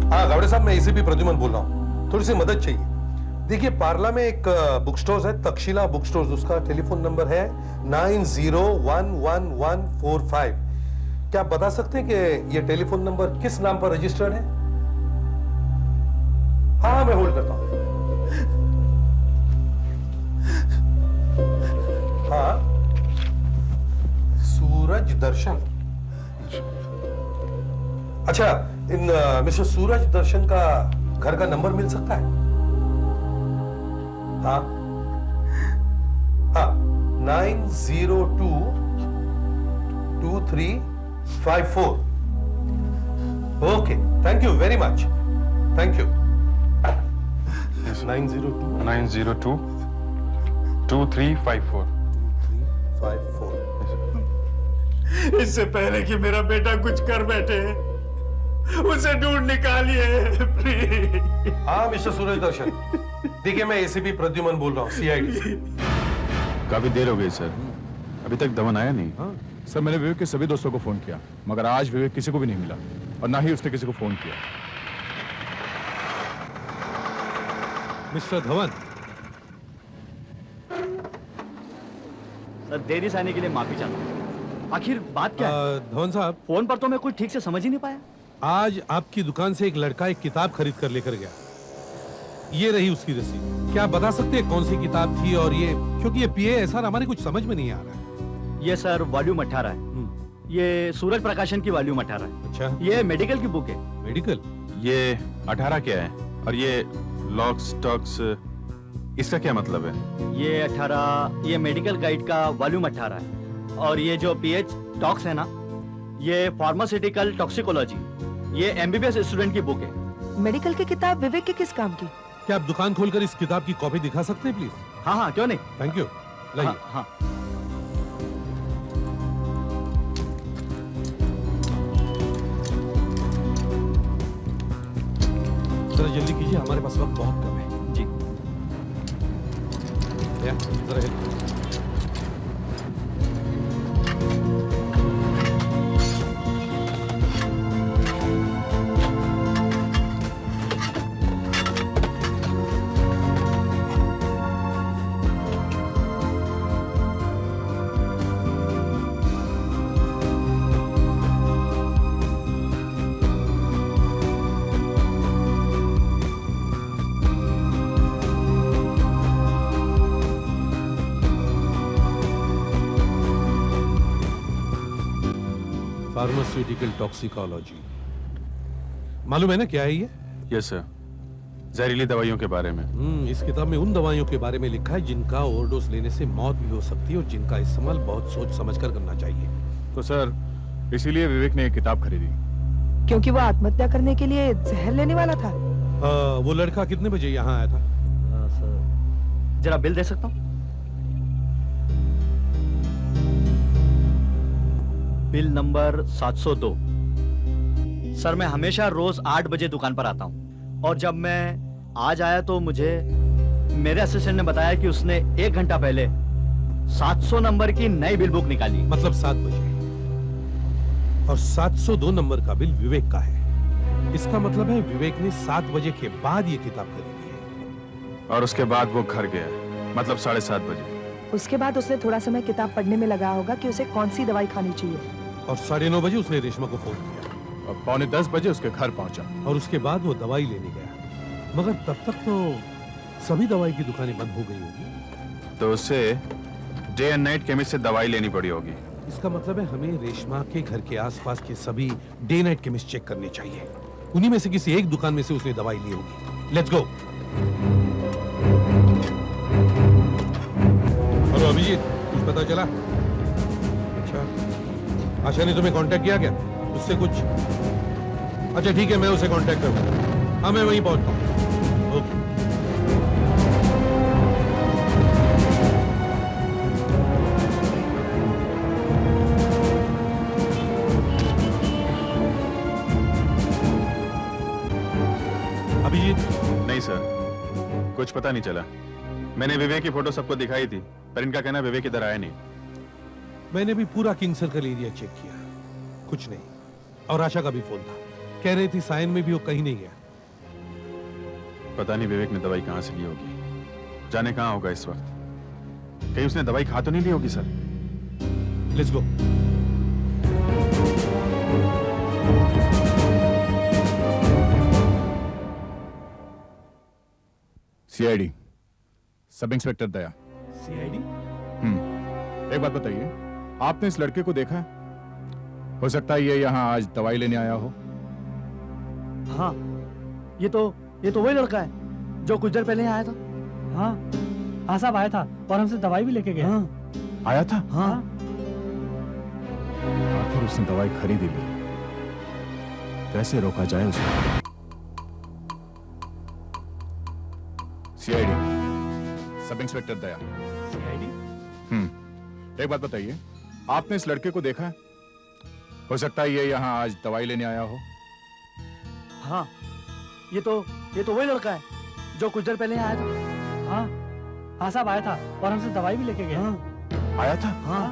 हाँ गावड़े साहब, मैं एसीपी प्रद्युमन बोल रहा हूँ, थोड़ी सी मदद चाहिए। देखिए, पार्ला में एक बुक स्टोर है, तक्षशिला बुक स्टोर, उसका टेलीफोन नंबर है 901145। क्या आप बता सकते हैं कि ये टेलीफोन नंबर किस नाम पर रजिस्टर्ड है? हाँ, मैं होल्ड करता हूं। हाँ, सूरज दर्शन। अच्छा, इन मिस्टर सूरज दर्शन का घर का नंबर मिल सकता है? हाँ हाँ, 9022354। Okay, thank you very much, thank you. 9022354। इससे पहले कि मेरा बेटा कुछ कर बैठे, उसे ढूंढ निकालिए प्लीज। हाँ मिस्टर सूरज दर्शन, देखिए मैं एसीपी प्रद्युमन बोल रहा हूँ, CID। काफी देर हो गई सर, अभी तक धवन आया नहीं। सर मैंने विवेक के सभी दोस्तों को फोन किया, मगर आज विवेक किसी को भी नहीं मिला और ना ही उसने किसी को फोन किया। मिस्टर धवन, सर देरी से आने के लिए माफी चाहता हूँ। आखिर बात क्या है? धवन साहब, फोन पर तो मैं कुछ ठीक से समझ ही नहीं पाया। आज आपकी दुकान से एक लड़का एक किताब खरीद कर लेकर गया, ये रही उसकी रसीद। क्या आप बता सकते हैं कौन सी किताब थी? और ये, क्योंकि ये PASR हमारे कुछ समझ में नहीं आ रहा है। ये सर वॉल्यूम 18 है, ये सूरज प्रकाशन की वॉल्यूम 18 है। अच्छा, ये मेडिकल की बुक है। मेडिकल? ये 18 क्या है? और ये लॉक स्टॉक्स, इसका क्या मतलब है? ये 18, ये मेडिकल गाइड का वॉल्यूम 18 है। और ये जो PH टॉक्स है ना, ये फार्मास्यूटिकल टॉक्सिकोलॉजी, ये MBBS स्टूडेंट की बुक है। मेडिकल की किताब विवेक के किस काम की? क्या आप दुकान खोलकर इस किताब की कॉपी दिखा सकते हैं प्लीज? हाँ हाँ, क्यों नहीं। थैंक यू, लाइए। हाँ। जरा जल्दी कीजिए, हमारे पास वक्त बहुत कम है। जी। जरा हेल्प। फार्मास्यूटिकल टॉक्सिकोलॉजी, मालूम है ना क्या है ये? यस सर, जहरीली दवाइयों के बारे में। इस किताब में उन दवाइयों के बारे में लिखा है जिनका ओवरडोज लेने से मौत भी हो सकती है और जिनका इस्तेमाल बहुत सोच समझकर करना चाहिए। तो सर इसीलिए विवेक ने एक किताब खरीदी। क्योंकि वो आत्महत्या करने के लिए जहर लेने वाला था। वो लड़का कितने बजे यहाँ आया था? जरा बिल दे सकता हूँ? Bill number 702। सर मैं हमेशा रोज 8 बजे दुकान पर आता हूँ और जब मैं आज आया तो मुझे मेरे असिस्टेंट ने बताया कि उसने 1 घंटा पहले 700 नंबर की नई बिल बुक निकाली। मतलब 7 बजे, और 702 नंबर का बिल विवेक का है। इसका मतलब है विवेक ने 7 बजे के बाद ये किताब खरीदी है। और उसके बाद वो घर गया, मतलब 7:30 बजे। उसके बाद उसने थोड़ा समय किताब पढ़ने में लगाया होगा कि उसे कौन सी दवाई खानी चाहिए। और 9:30 बजे उसने रेशमा को फोन किया और 9:45 बजे उसके घर पहुंचा। और उसके बाद वो दवाई लेने गया, मगर तब तक तो सभी दवाई की दुकानें बंद हो गई होगी। तो उसे डे एंड नाइट केमिस्ट से दवाई लेनी पड़ी होगी। इसका मतलब है हमें रेशमा के घर के आसपास के सभी डे नाइट केमिस्ट चेक करने चाहिए। उन्हीं में से किसी एक दुकान में से उसने दवाई ली होगी। Let's go. हेलो अभिजीत, कुछ पता चला? अच्छा, आशा ने तुम्हें कांटेक्ट किया क्या? उससे कुछ? अच्छा ठीक है, मैं उसे कांटेक्ट करूंगा। हाँ मैं वहीं पहुंचता हूँ। ओके। अभिजीत? नहीं सर, कुछ पता नहीं चला। मैंने विवेक की फोटो सबको दिखाई थी, पर इनका कहना विवेक इधर आया नहीं। मैंने भी पूरा किंग सर्कल एरिया चेक किया, कुछ नहीं। और आशा का भी फोन था, कह रही थी सायन में भी वो कहीं नहीं गया। पता नहीं विवेक ने दवाई कहां से ली होगी, जाने कहां होगा इस वक्त। कहीं उसने दवाई खा तो नहीं ली होगी sir? Let's go. CID, sub inspector Daya. CID? एक बात बताइए, आपने इस लड़के को देखा है? हो सकता है ये यहाँ आज दवाई लेने आया हो। हाँ, ये तो वही लड़का है जो कुछ देर पहले आया था। हाँ साहब आया था और हमसे दवाई भी लेके गया। आया था? हाँ। आखिर उसने दवाई खरीदी ली, कैसे रोका जाए उसे? सीआईडी, सब इंस्पेक्टर दया। सीआईडी? एक बात बताइए, आपने इस लड़के को देखा है? हो सकता है ये यहाँ आज दवाई लेने आया हो। हाँ, ये तो वही लड़का है जो कुछ देर पहले आया था। हाँ साहब आया था और हमसे दवाई भी लेके गया। आया था? हाँ।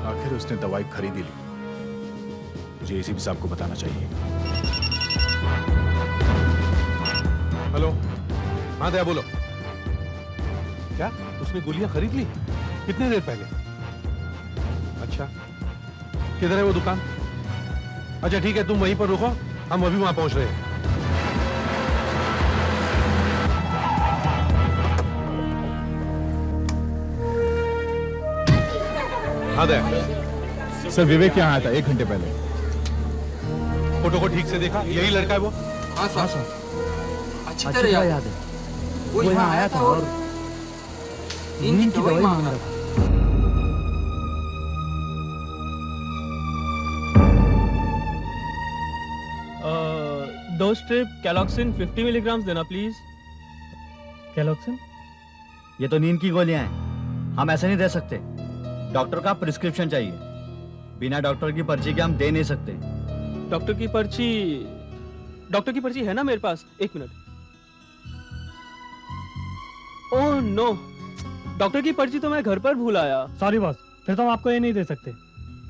आखिर उसने दवाई खरीदी ली, मुझे एसीपी साहब को बताना चाहिए। हेलो, हाँ दया बोलो। क्या उसने गोलियां खरीद ली? कितने देर पहले? अच्छा, किधर है वो दुकान? अच्छा ठीक है, तुम वहीं पर रुको, हम अभी वहां पहुंच रहे हैं। हाँ दया। सर विवेक यहाँ आया था 1 घंटे पहले। फोटो को ठीक से देखा? यही लड़का है वो? हाँ सर, अच्छी तरह याद है। वो यहाँ आया था और नींद की दवाई मांग रहा था। दो स्ट्रिप कैलोक्सिन 50 मिलीग्राम देना प्लीज। कैलोक्सिन? ये तो नींद की गोलियां हैं, हम ऐसे नहीं दे सकते। डॉक्टर का प्रिस्क्रिप्शन चाहिए, बिना डॉक्टर की पर्ची के हम दे नहीं सकते। डॉक्टर की पर्ची है ना मेरे पास? 1 मिनट। ओह नो, डॉक्टर की पर्ची तो मैं घर पर भूल आया। सॉरी बॉस, फिर तो हम आपको ये नहीं दे सकते।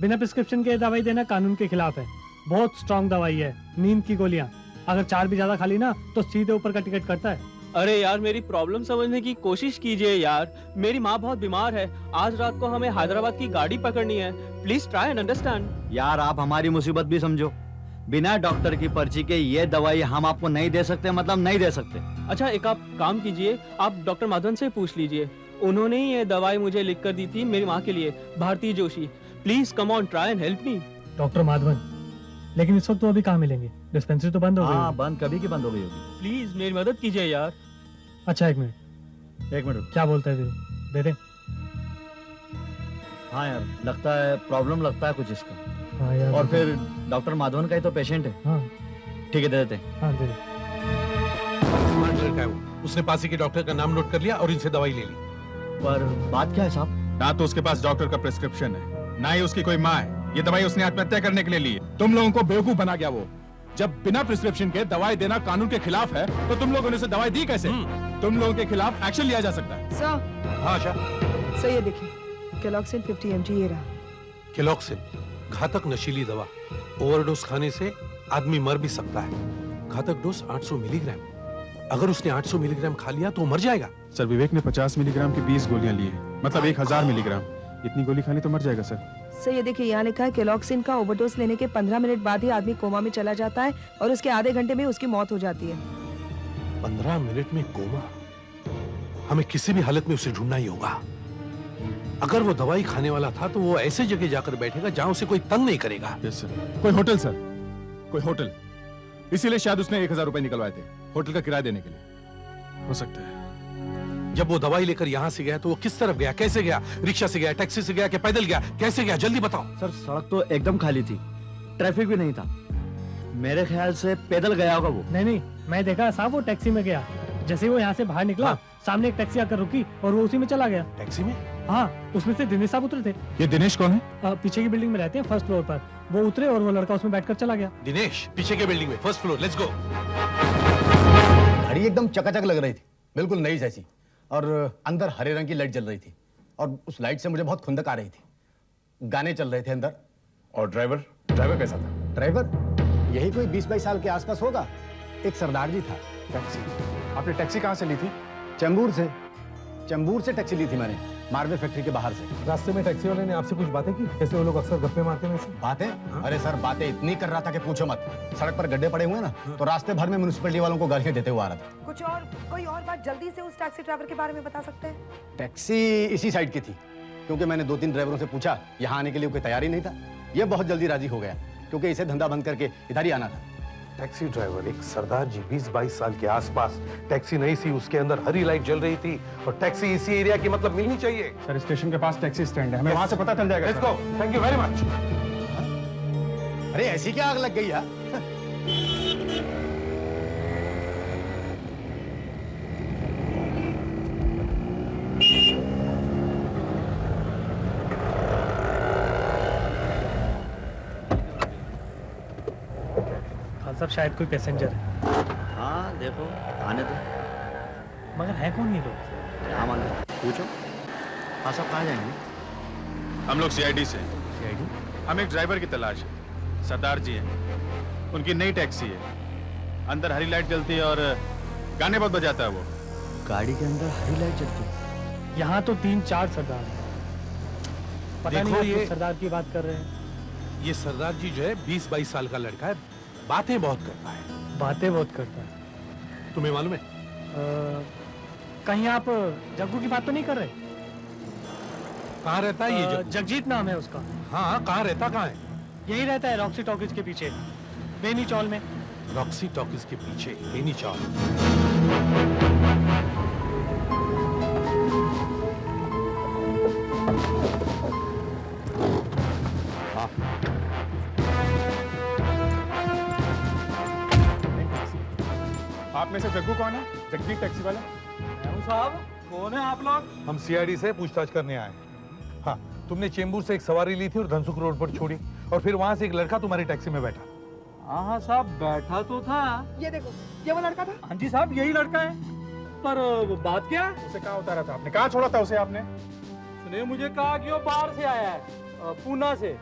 बिना प्रिस्क्रिप्शन के दवाई देना कानून के खिलाफ है। बहुत स्ट्रांग दवाई है, नींद की गोलियां। अगर 4 भी ज्यादा खा ली ना तो सीधे ऊपर का टिकट करता है। अरे यार मेरी प्रॉब्लम समझने की कोशिश कीजिए यार, मेरी माँ बहुत बीमार है। आज रात को हमें हैदराबाद की गाड़ी पकड़नी है। Please try and understand. यार आप हमारी मुसीबत भी समझो। बिना डॉक्टर की पर्ची के ये दवाई हम आपको नहीं दे सकते, मतलब नहीं दे सकते। अच्छा एक आप काम कीजिए, आप डॉक्टर माधवन से पूछ लीजिए, उन्होंने ही ये दवाई मुझे लिख कर दी थी मेरी माँ के लिए, Bharti Joshi. Please come on, try and help me. Doctor Madhavan, लेकिन इस वक्त तो अभी कहाँ मिलेंगे? डिस्पेंसरी तो बंद हो गई। हाँ बंद, कभी की बंद हो गई होगी। प्लीज मेरी मदद कीजिए यार। अच्छा 1 मिनट, क्या बोलते हैं? दे दे। हाँ यार, लगता है प्रॉब्लम लगता है कुछ इसका। हाँ यार, और फिर डॉक्टर माधवन का ही तो पेशेंट है। हाँ ठीक है, दे देते। हाँ दे दे। का है वो। उसने पासी के डॉक्टर का नाम नोट कर लिया और इनसे दवाई ले ली। पर बात क्या है साहब? ना तो उसके पास डॉक्टर का प्रिस्क्रिप्शन है, ना ही उसकी कोई माँ है। ये दवाई उसने आत्महत्या करने के लिए ली है। तुम लोगों को बेवकूफ बना गया वो। जब बिना प्रिस्क्रिप्शन के दवाई देना कानून के खिलाफ है, तो तुम लोगों ने उसे दवाई दी कैसे? तुम लोगों के खिलाफ एक्शन लिया जा सकता है। सर। हाँ आशा। सर ये देखिए, केलॉक्सिन 50 mg ये रहा। केलॉक्सिन घातक नशीली दवा। ओवरडोज खाने से आदमी मर भी सकता है। घातक डोज 800 मिलीग्राम। अगर उसने 800 मिलीग्राम खा लिया तो मर जाएगा। सर विवेक ने 50 मिलीग्राम की 20 गोलियां ली है, मतलब 1000 मिलीग्राम। इतनी गोली खाने तो मर जाएगा सर। सर ये देखिए, यहाँ लिखा है केलॉक्सिन का ओवरडोज लेने के 15 मिनट बाद ही आदमी कोमा में चला जाता है और उसके आधे घंटे में उसकी मौत हो जाती है। 15 मिनट में कोमा? हमें किसी भी हालत में उसे ढूंढना ही होगा। अगर वो दवाई खाने वाला था तो वो ऐसे जगह जाकर बैठेगा जहां उसे कोई तंग नहीं करेगा। Yes sir. कोई होटल सर, कोई होटल। इसीलिए शायद उसने 1000 रुपए निकलवाए थे होटल का किराया देने के लिए। हो सकता है। जब वो दवाई लेकर यहाँ से गया तो वो किस तरफ गया, कैसे गया? रिक्शा से गया, टैक्सी से गया कि पैदल गया? कैसे गया? जल्दी बताओ। सर सड़क तो एकदम खाली थी, ट्रैफिक भी नहीं था। मेरे ख्याल से पैदल गया होगा वो। नहीं, मैं देखा साहब वो टैक्सी में गया। जैसे ही वो यहाँ से बाहर निकला, सामने एक टैक्सी आकर रुकी और वो उसी में चला गया। टैक्सी में? हाँ, उसमें से दिनेश साहब उतरे थे। ये दिनेश कौन है? पीछे की बिल्डिंग में रहते हैं, फर्स्ट फ्लोर पर। वो उतरे और वो लड़का उसमें बैठकर चला गया। दिनेश पीछे के बिल्डिंग में, फर्स्ट फ्लोर। Let's go. घड़ी एकदम चकाचक लग रही थी, बिल्कुल नई जैसी, और अंदर हरे रंग की लाइट जल रही थी और उस लाइट से मुझे बहुत खुंदक आ रही थी। गाने चल रहे थे अंदर। और ड्राइवर कैसा था? ड्राइवर यही कोई 20-22 साल के आसपास होगा। एक सरदार जी था। टैक्सी? आपने टैक्सी कहाँ से ली थी? चेंबूर से टैक्सी ली थी मैंने, मार्बल फैक्ट्री के बाहर से। रास्ते में टैक्सी वाले ने आपसे कुछ बातें की? जैसे वो लोग अक्सर गप्पे मारते हैं। बातें? अरे सर बातें इतनी कर रहा था कि पूछो मत। सड़क पर गड्ढे पड़े हुए ना, तो रास्ते भर में म्युनिसिपैलिटी वालों को गालियां देते हुए आ रहा था। कुछ और, कोई और बात जल्दी से उस टैक्सी ड्राइवर के बारे में बता सकते हैं? टैक्सी इसी साइड की थी, क्योंकि मैंने 2-3 ड्राइवरों से पूछा, यहाँ आने के लिए कोई तैयार ही नहीं था। ये बहुत जल्दी राजी हो गया, क्योंकि इसे धंधा बंद करके इधर ही आना था। टैक्सी ड्राइवर एक सरदार जी 20-22 साल के आसपास। टैक्सी नहीं सी, उसके अंदर हरी लाइट जल रही थी और टैक्सी इसी एरिया की, मतलब मिलनी चाहिए। सर स्टेशन के पास टैक्सी स्टैंड है, हमें वहां से पता चल जाएगा। Let's go. Thank you very much. अरे ऐसी क्या आग लग गई यार? सब शायद कोई पैसेंजर है। हाँ देखो, आने दो। मगर है कौन ये लोग? क्या मालूम, पूछो। हाँ साहब कहाँ जाएंगे? हम लोग सीआईडी से। सीआईडी? हम एक ड्राइवर की तलाश है। सरदार जी हैं, उनकी नई टैक्सी है। अंदर हरी लाइट जलती है और गाने बहुत बजाता है वो। गाड़ी के अंदर हरी लाइट जलती है? यहाँ तो 3-4 सरदार हैं। पता नहीं ये सरदार की बात कर रहे हैं। ये सरदार जी जो है 20-22 साल का लड़का है, बातें बहुत करता है। बातें बहुत करता है? तुम्हें मालूम है? कहीं आप जग्गू की बात तो नहीं कर रहे? कहाँ रहता है ये जग्गू? जगजीत नाम है उसका। हाँ, कहाँ रहता कहाँ है? यही रहता है रॉक्सी टॉकीज के पीछे, बेनी चौल में। रॉक्सी टॉकीज के पीछे बेनी चौल। हाँ। आप में से जग्गू कौन है? जगजीत टैक्सी वाला? साहब कौन है आप लोग? हम सीआईडी से पूछताछ करने आए। हाँ, तुमने चेंबूर से एक सवारी ली थी और धनसुख रोड पर छोड़ी, और फिर वहां से एक लड़का तुम्हारी टैक्सी में बैठा। हाँ साहब बैठा तो था। ये देखो, ये वो लड़का था। हाँ जी साहब यही लड़का है, पर बात क्या है? उसे कहाँ उतारा था आपने? कहाँ छोड़ा था उसे आपने? उसने मुझे कहा कि वो बाहर से आया है, पूना से,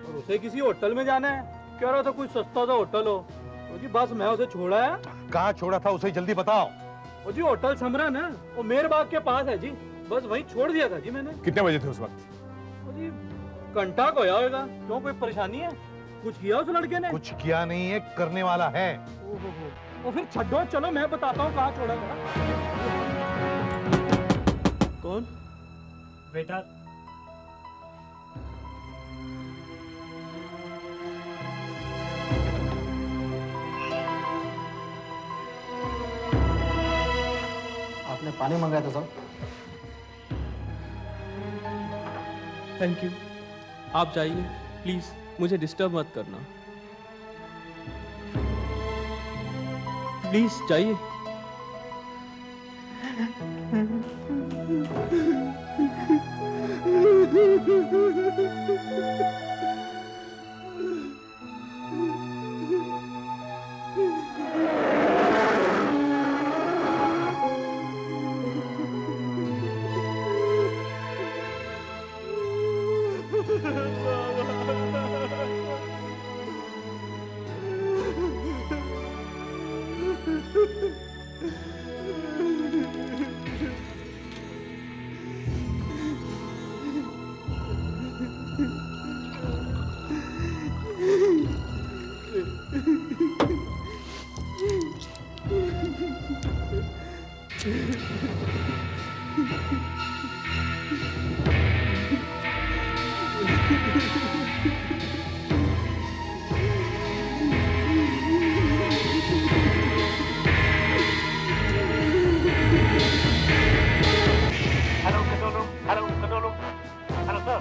और उसे किसी होटल में जाना है। कह रहा था कोई सस्ता सा होटल हो। जी बस मैं उसे छोड़ा है। कहाँ छोड़ा था उसे जल्दी बताओ। वो जी होटल समरा ना, वो मेरबाग के पास है जी, बस वहीं छोड़ दिया था जी मैंने। कितने बजे थे उस वक्त? वो जी घंटा को होया होगा। क्यों, कोई परेशानी है? कुछ किया उस लड़के ने? कुछ किया नहीं है, करने वाला है। वो फिर छड्डो, चलो मैं बताता हूँ कहाँ छोड़ा था। कौन? वेटर। आपने पानी मंगाया था साहब? Thank you. आप जाइए प्लीज, मुझे डिस्टर्ब मत करना। प्लीज जाइए। Hello control room, hello control room, hello sir.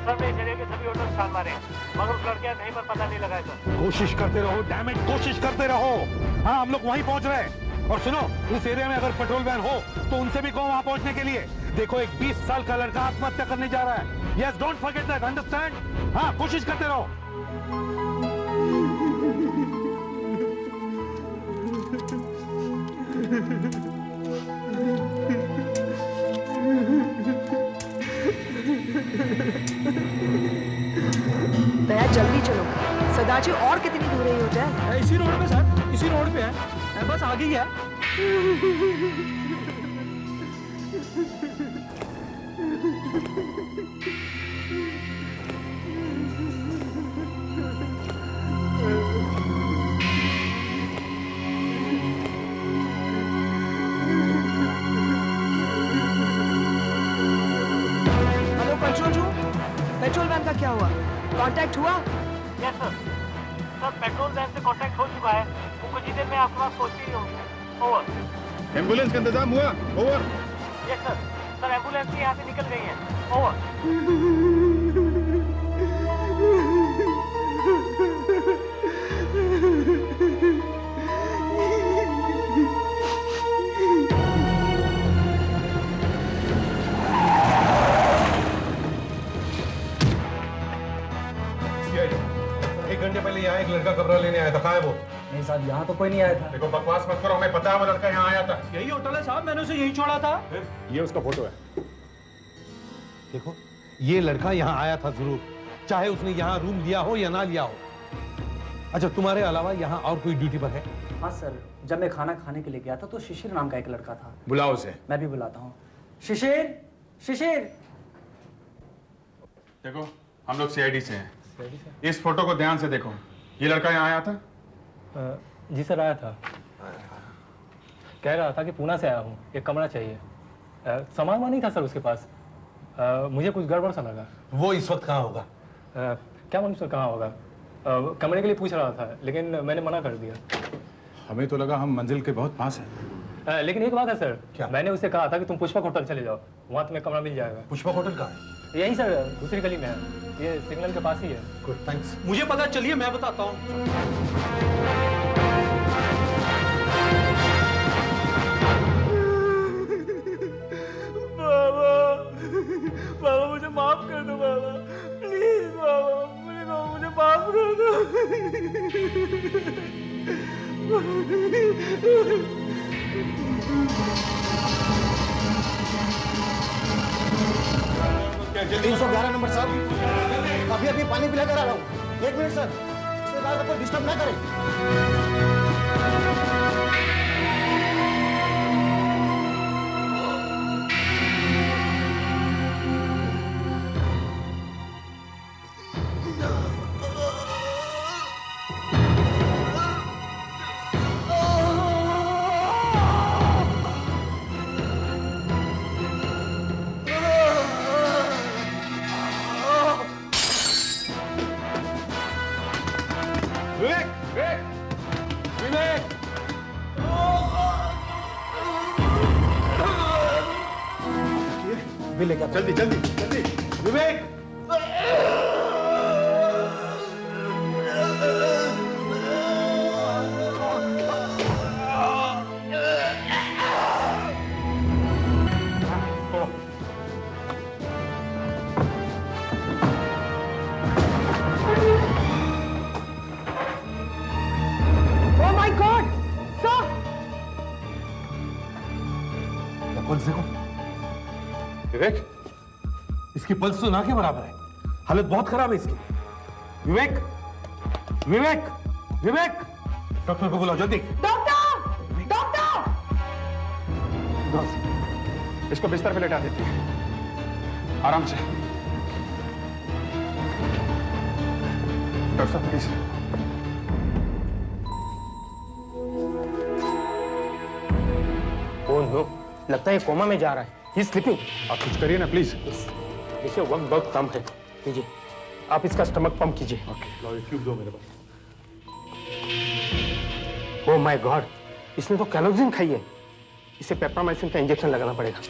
Sir मैं इस एरिया के सभी होटल छान मारे मगर उस लड़के नहीं पर पता नहीं लगा है सर। कोशिश करते रहो, डैम इट, कोशिश करते रहो। हाँ, हम लोग वहीं पहुंच रहे हैं। और सुनो, उस एरिया में अगर पेट्रोल वैन हो तो उनसे भी कहो वहां पहुंचने के लिए। देखो, एक 20 साल का लड़का आत्महत्या करने जा रहा है। Yes, don't forget that, understand? हाँ, कोशिश करते रहो। भैया जल्दी चलो, सदाजी और कितनी दूर है ये होटल? इसी रोड पे सर, इसी रोड पे है, बस आगे ही है। Hello control room, patrol van का क्या हुआ? कांटेक्ट हुआ? Yes sir. Sir patrol van से कांटेक्ट हो चुका है, वो कुछ ही देर में आपके पास पहुंच ही होगी। ओवर। एम्बुलेंस का इंतजाम हुआ? Over. Yes sir. Sir ambulance भी यहाँ से निकल गई है। ओवर। एक घंटे पहले यहाँ एक लड़का कमरा लेने आया था, कहाँ है वो? नहीं साहब, यहाँ तो कोई नहीं आया था। देखो, बकवास मत करो, हमें पता है वो लड़का यहाँ आया था। यही होटल है साहब, मैंने उसे यहीं छोड़ा था। ये उसका फोटो है। देखो, ये लड़का यहाँ आया था जरूर, चाहे उसने यहाँ रूम लिया हो या ना लिया हो। अच्छा, तुम्हारे अलावा यहाँ और कोई ड्यूटी पर है? हाँ सर, जब मैं खाना खाने के लिए गया था तो शिशिर नाम का एक लड़का था। बुलाओ उसे। मैं भी बुलाता हूँ। शिशिर, शिशिर। देखो, हम लोग सीआईडी से हैं। इस फोटो को ध्यान से देखो। ये लड़का यहाँ आया था? जी सर, आया था। कह रहा था कि पूना से आया हूँ, एक कमरा चाहिए। सामान नहीं था सर उसके पास। मुझे कुछ गड़बड़ सा लगा। वो इस वक्त कहाँ होगा? क्या मालूम सर कहाँ होगा। कमरे के लिए पूछ रहा था, लेकिन मैंने मना कर दिया। हमें तो लगा हम मंजिल के बहुत पास हैं। लेकिन एक बात है सर, क्या? मैंने उससे कहा था कि तुम पुष्पक होटल चले जाओ, वहाँ तुम्हें कमरा मिल जाएगा। पुष्पक होटल कहाँ है? यही सर, दूसरी गली में है, ये सिग्नल के पास ही है। Good, thanks. मुझे पता, चलिए मैं बताता हूँ। बाबा मुझे माफ कर दो बाबा, प्लीज बाबा, मुझे माफ कर दो। क्या 311 नंबर साहब, अभी अभी पानी पिला कर आ रहा हूँ। 1 मिनट सर, इसके बाद आपको डिस्टर्ब ना करें। बिल लेकर जल्दी जल्दी जल्दी। विवेक, विवेक, इसकी पल्स तो ना के बराबर है, हालत बहुत खराब है इसकी। विवेक, विवेक, विवेक, डॉक्टर को बुलाओ जल्दी। Doctor, doctor! इसको बिस्तर पे लेटा देती है, आराम से। डॉक्टर साहब प्लीज। ओह नो, लगता है कोमा में जा रहा है। ही स्लीपिंग। आप कुछ करिए ना प्लीज। देखिए वक्त बहुत कम है, कीजिए आप इसका स्टमक पंप कीजिए। ट्यूब दो मेरे पास। ओह माय गॉड, इसने तो कैलोजिन खाई है। इसे पेप्रामाइसिन का इंजेक्शन लगाना पड़ेगा।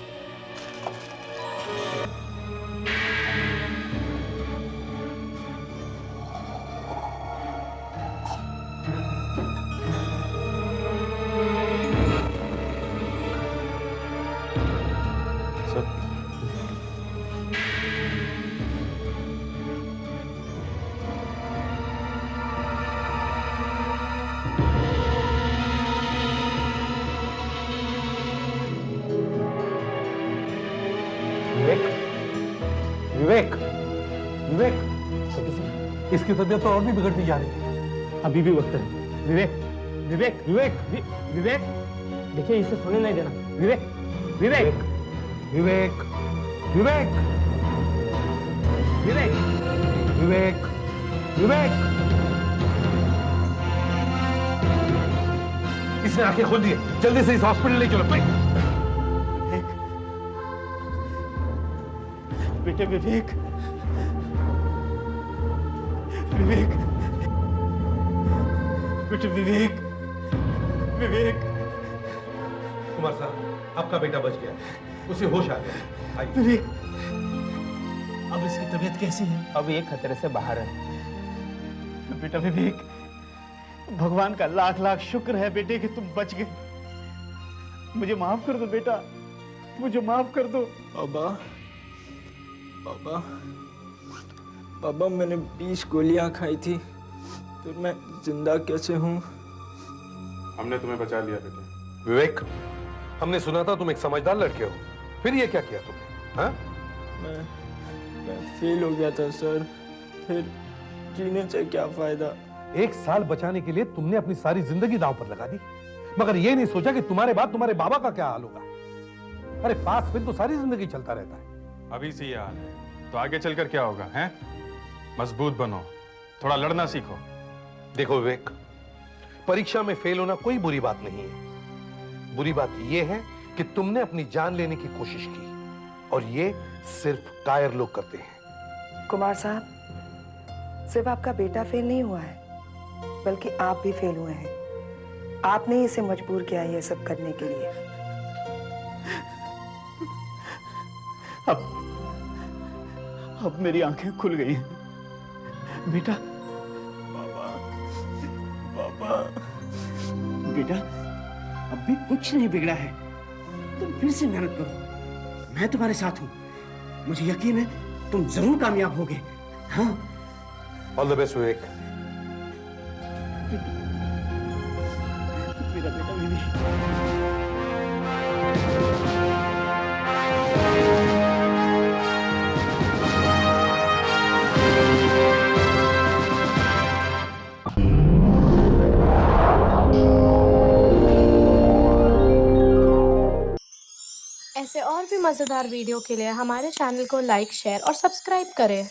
विवेक, विवेक, इसकी तबीयत तो और भी बिगड़ती जा रही है। अभी भी वक्त है। विवेक, विवेक, विवेक, विवेक, देखिए इसे सोने नहीं देना। विवेक, विवेक, विवेक, विवेक, विवेक, विवेक, विवेक। इसने आंखें खोल दी है, जल्दी से इस हॉस्पिटल ले चलो। बेटे विवेक, विवेक, बेटे विवेक, विवेक। कुमार साहब, आपका बेटा बच गया, उसे होश आ गया। आइए। विवेक, अब इसकी तबीयत कैसी है? अब ये खतरे से बाहर है। बेटा विवेक, भगवान का लाख लाख शुक्र है बेटे कि तुम बच गए। मुझे माफ कर दो बेटा, मुझे माफ कर दो। बाबा, बाबा, बाबा, मैंने 20 गोलियां खाई थी, फिर मैं जिंदा कैसे हूँ? हमने तुम्हें बचा लिया बेटे। विवेक, हमने सुना था तुम एक समझदार लड़के हो, फिर ये क्या किया तुमने? हाँ? मैं फेल हो गया था सर, फिर जीने से क्या फायदा? 1 साल बचाने के लिए तुमने अपनी सारी जिंदगी दांव पर लगा दी, मगर ये नहीं सोचा कि तुम्हारे बाद तुम्हारे बाबा का क्या हाल होगा। अरे पास फिर तो सारी जिंदगी चलता रहता है। अभी से ये हाल है तो आगे चलकर क्या होगा? हैं? मजबूत बनो, थोड़ा लड़ना सीखो। देखो विवेक, परीक्षा में फेल होना कोई बुरी बात नहीं है। बुरी बात यह है कि तुमने अपनी जान लेने की कोशिश की, और ये सिर्फ कायर लोग करते हैं। कुमार साहब, सिर्फ आपका बेटा फेल नहीं हुआ है, बल्कि आप भी फेल हुए हैं। आपने इसे मजबूर किया ये सब करने के लिए। अब मेरी आंखें खुल गई हैं। बेटा, बाबा, बाबा, बेटा, अब भी कुछ नहीं बिगड़ा है। तुम फिर से मेहनत करो, मैं तुम्हारे साथ हूं। मुझे यकीन है तुम जरूर कामयाब होगे। हाँ, ऑल द बेस्ट विवेक। मेरा बेटा विवेक। ऐसे और भी मज़ेदार वीडियो के लिए हमारे चैनल को लाइक, शेयर और सब्सक्राइब करें।